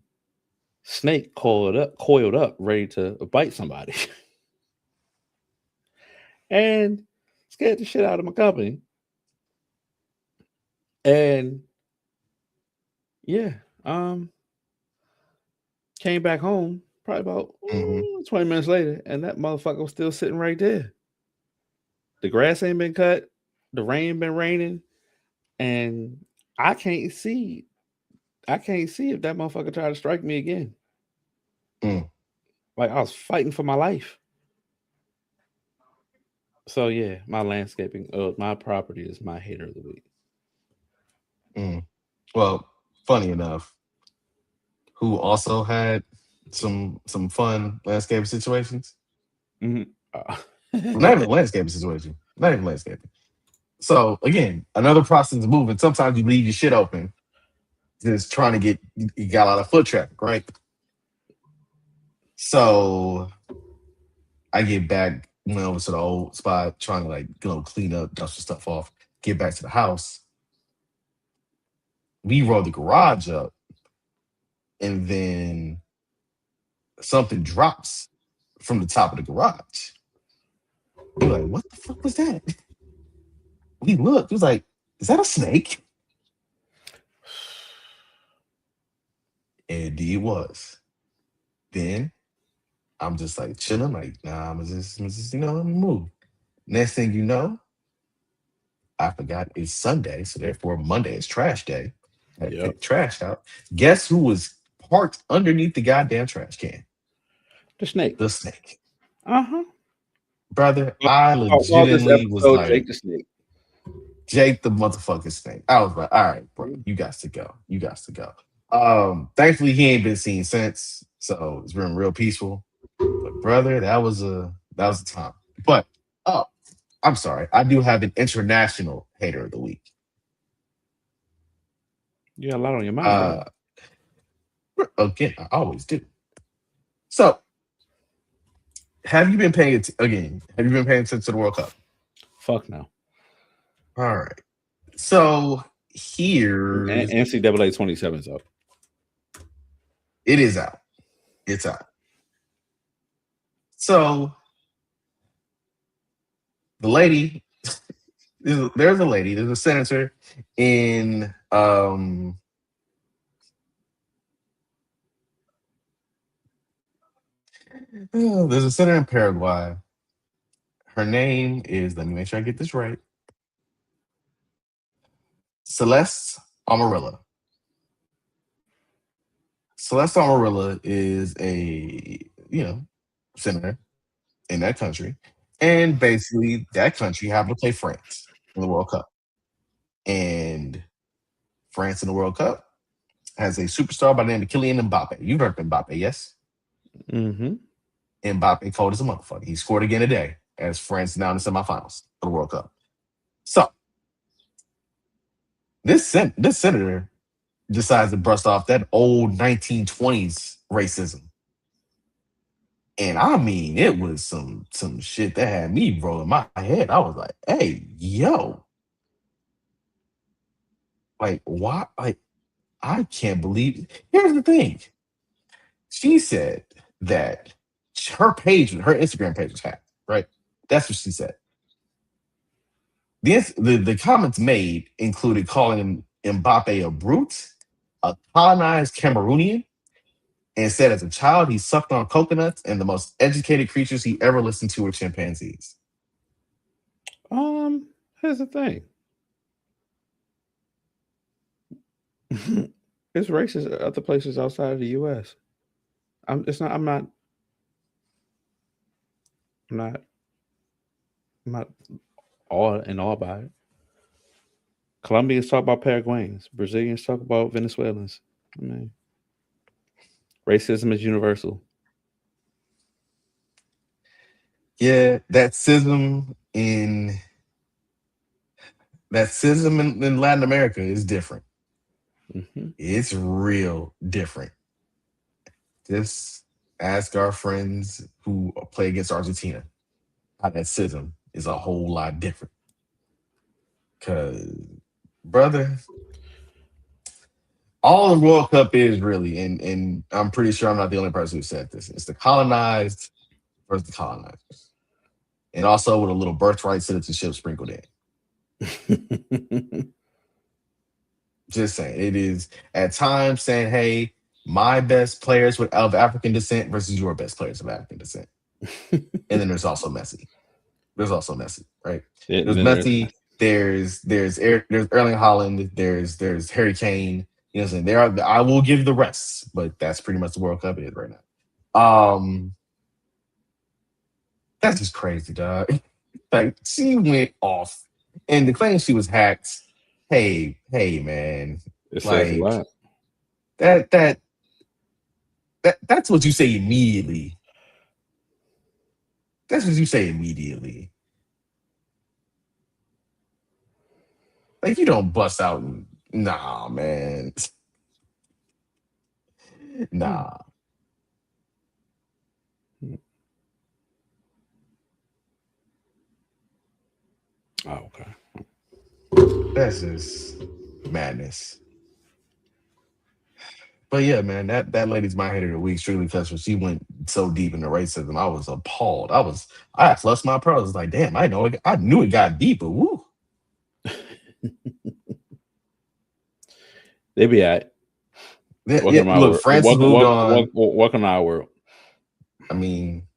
snake coiled up, ready to bite somebody, and scared the shit out of my company. And yeah, came back home probably about 20 minutes later, and that motherfucker was still sitting right there. The grass ain't been cut, the rain been raining, and I can't see if that motherfucker tried to strike me again. Like I was fighting for my life. So yeah, my landscaping, my property is my hater of the week. Well, funny enough, who also had some fun landscaping situations? Mm-hmm. Not even landscaping situation. Not even landscaping. So again, another process of moving. Sometimes you leave your shit open, just trying to you got a lot of foot traffic, right? So I get back, over to the old spot, trying to clean up, dust the stuff off, get back to the house. We roll the garage up, and then something drops from the top of the garage. We're like, what the fuck was that? We looked. It was like, is that a snake? And indeed it was. Then I'm just like chilling, like, nah, I'm just move. Next thing you know, I forgot it's Sunday, so therefore Monday is trash day. I had to take the trash out. Guess who was parked underneath the goddamn trash can? The snake. The snake. Brother, I legitimately was like, Jake the snake. Jake the motherfucking snake. I was like, all right, bro, you got to go. You got to go. Thankfully he ain't been seen since, so it's been real peaceful. But brother, that was a time. But I'm sorry, I do have an international hater of the week. You got a lot on your mind. Again, I always do. So, have you been paying attention to the World Cup? Fuck no. All right. So here, NCAA 27 is up. It is out. It's out. So the lady, there's a senator in there's a senator in Paraguay. Her name is, let me make sure I get this right, Celeste Amarilla. Celeste Amarilla is a, senator in that country. And basically that country happened to play France in the World Cup. And France in the World Cup has a superstar by the name of Kylian Mbappe. You've heard of Mbappe, yes? Mm-hmm. Mbappe cold as a motherfucker. He scored again today as France is now in the semifinals of the World Cup. So this senator decides to brush off that old 1920s racism. And I mean, it was some shit that had me rolling my head. I was like, hey, yo. Like, why? Like, I can't believe it. Here's the thing. She said that her Instagram page was hacked, right? That's what she said. The comments made included calling Mbappe a brute, a colonized Cameroonian, and said as a child he sucked on coconuts and the most educated creatures he ever listened to were chimpanzees. Here's the thing. It's racist at other places outside of the U.S. I'm not all about it. Colombians talk about Paraguayans. Brazilians talk about Venezuelans. I mean, racism is universal. Yeah, that schism in Latin America is different. Mm-hmm. It's real different. Just ask our friends who play against Argentina how that schism is a whole lot different. Cause, brother, All the World Cup is really, and I'm pretty sure I'm not the only person who said this. It's the colonized versus the colonizers, and also with a little birthright citizenship sprinkled in. Just saying, it is at times saying, "Hey, my best players of African descent versus your best players of African descent," and then there's also Messi. There's also Messi, right? There's Messi. There's Erling Haaland. There's Harry Kane. You know what I'm saying? There are. I will give the rest, but that's pretty much the World Cup is right now. That's just crazy, dog. Like she went off, and the claim she was hacked. Hey, man. It says a lot. That's what you say immediately. That's what you say immediately. Like you don't bust out. Nah, man. Nah. Oh, okay. That's just madness. But yeah, man, that lady's my hater of the week strictly because when she went so deep into racism, I was appalled. I flushed my pearls. I was like, damn, I knew it got deep, but woo. They be at. Look, Francis moved on. Welcome to our world. I mean,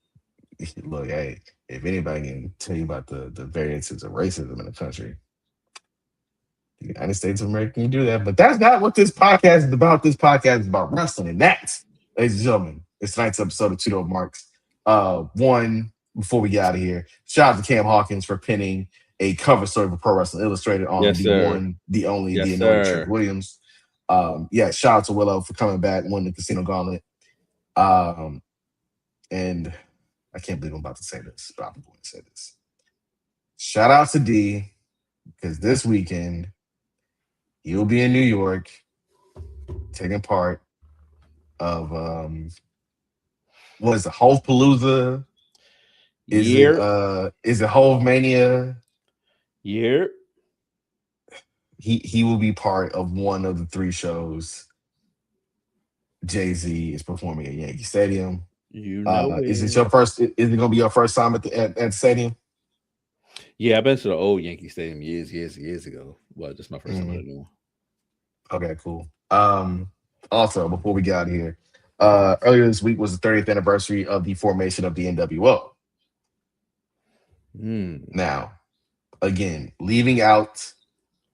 look, hey, if anybody can tell you about the variances of racism in the country, the United States of America can do that. But that's not what this podcast is about. This podcast is about wrestling. And that's, ladies and gentlemen, it's tonight's episode of 2DopeMarks. One, before we get out of here, shout out to Cam Hawkins for pinning a cover story for Pro Wrestling Illustrated on one, the only, the annoying Trick Williams. Shout out to Willow for coming back, winning the Casino Gauntlet. And I can't believe I'm about to say this, but I'm going to say this. Shout out to D, because this weekend he'll be in New York taking part of what is it, Hove-Palooza? Is it Hove Mania? Yeah. He will be part of one of the 3 shows Jay-Z is performing at Yankee Stadium. You know is it your first? Is it gonna be your first time at the stadium? Yeah, I've been to the old Yankee Stadium years ago. Well, just my first time at the new one. Okay, cool. Also, before we get out of here, earlier this week was the 30th anniversary of the formation of the NWO. Now, again, leaving out.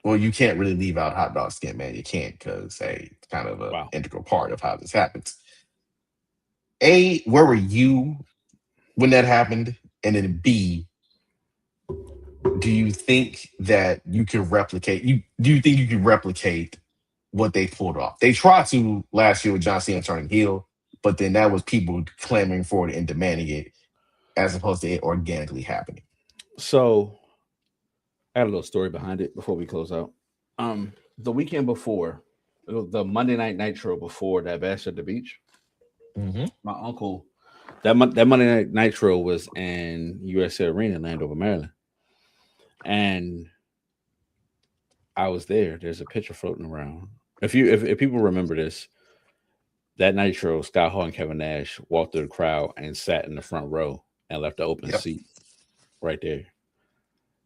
Well, you can't really leave out Hot Dog Skin Man. You can't because hey, it's kind of an integral part of how this happens. A, where were you when that happened? And then B, do you think that you can replicate? Do you think you can replicate what they pulled off? They tried to last year with John Cena turning heel, but then that was people clamoring for it and demanding it, as opposed to it organically happening. So, I had a little story behind it before we close out. The weekend before, the Monday Night Nitro before that Bash at the Beach. My uncle, that Monday Night Nitro was in USA Arena in Landover, Maryland, and I was there. There's a picture floating around. If people remember this, that Nitro, Scott Hall and Kevin Nash walked through the crowd and sat in the front row and left the open seat right there.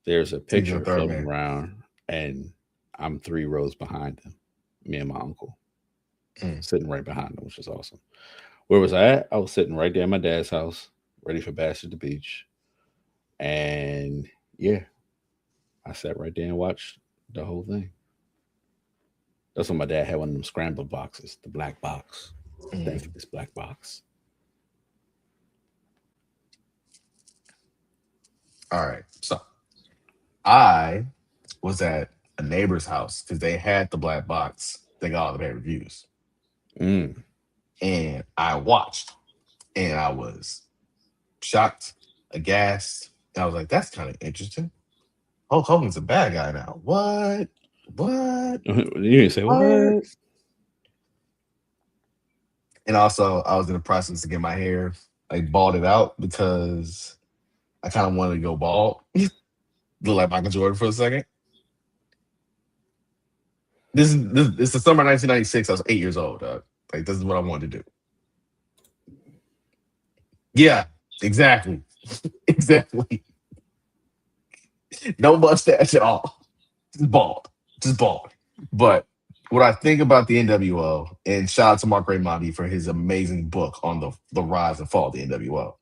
There's a picture floating around, and I'm 3 rows behind him, me and my uncle, sitting right behind him, which is awesome. Where was I at? I was sitting right there at my dad's house, ready for Bash at the Beach. And yeah, I sat right there and watched the whole thing. That's when my dad had one of them scrambled boxes, the black box. Thank you, this black box. All right. So I was at a neighbor's house because they had the black box. They got all the pay-per-views. And I watched, and I was shocked, aghast. And I was like, that's kind of interesting. Hulk Hogan's a bad guy now. What? You didn't say what? And also, I was in the process to get my hair like balded out because I kind of wanted to go bald. Look like Michael Jordan for a second. This is the summer 1996. I was 8 years old, dog. Like, this is what I wanted to do. Yeah, exactly. Exactly. No mustache at all. Just bald. Just bald. But what I think about the NWO, and shout out to Mark Raimondi for his amazing book on the rise and fall of the NWO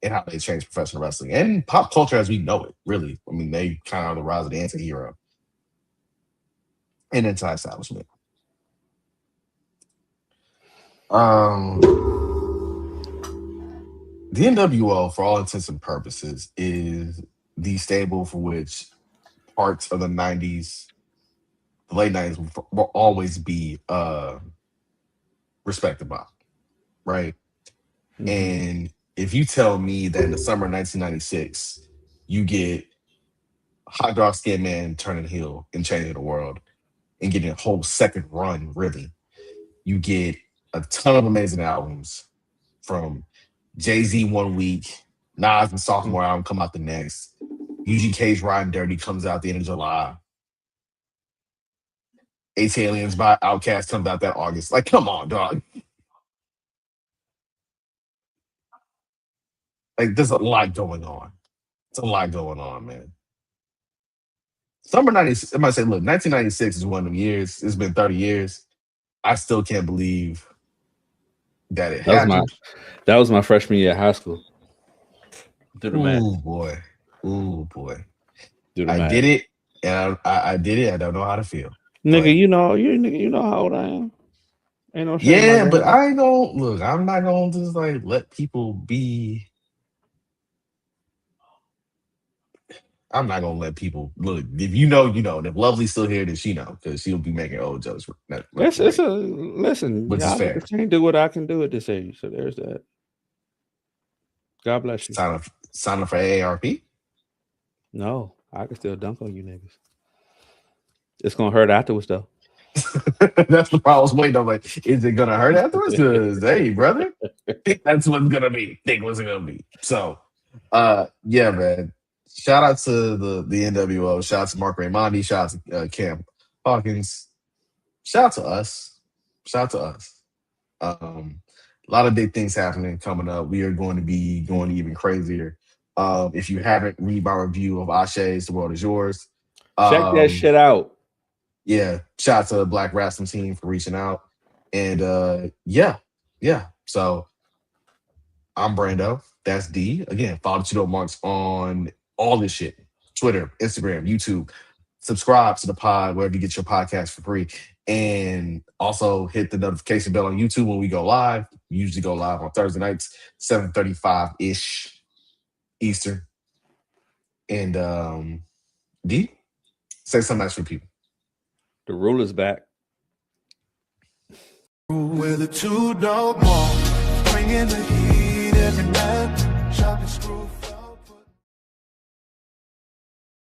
and how they changed professional wrestling and pop culture as we know it, really. I mean, they kind of are the rise of the anti-hero and anti-establishment. The NWO, for all intents and purposes, is the stable for which parts of the 90s, the late 90s, will always be respected by, right? Mm-hmm. And if you tell me that in the summer of 1996, you get Hot Dog Skin Man turning heel and changing the world and getting a whole second run, really, you get a ton of amazing albums from Jay-Z one week, Nas and sophomore album come out the next, UGK's Riding Dirty comes out the end of July, Aliens by Outkast comes out that August. Like, come on, dog. Like, there's a lot going on. It's a lot going on, man. Summer 96, I might say, look, 1996 is one of them years. It's been 30 years. I still can't believe that it happened. That was my freshman year of high school. Ooh, boy. I did it, and I did it. I don't know how to feel. Nigga, you know how old I am. Ain't no shame. Yeah, but I ain't gonna look. I'm not gonna just like let people be. I'm not gonna let people look. If you know, you know. And if Lovely's still here, then she know because she'll be making old jokes. Listen. Which is fair. I can't do what I can do at this age, so there's that. God bless you. Sign up for AARP? No, I can still dunk on you niggas. It's gonna hurt afterwards, though. That's the problem. I was waiting. I'm like, is it gonna hurt afterwards? Because hey, brother, that's what's gonna be. Think what's it gonna be. So, yeah, man. Shout out to the NWO. Shout out to Mark Raimondi. Shout out to Cam Hawkins. Shout out to us. A lot of big things happening coming up. We are going to be going even crazier. If you haven't read my review of Ashe's The World Is Yours, check that shit out. Yeah, shout out to the Black Wrestling Team for reaching out. And yeah. So I'm Brando. That's D. Again, follow the 2DopeMarks on all this shit. Twitter, Instagram, YouTube. Subscribe to the pod wherever you get your podcast for free. And also hit the notification bell on YouTube when we go live. We usually go live on Thursday nights, 7:35-ish Eastern. And D, say something nice for people. The ruler's back. We're the 2DopeMarks, bringing the heat every night.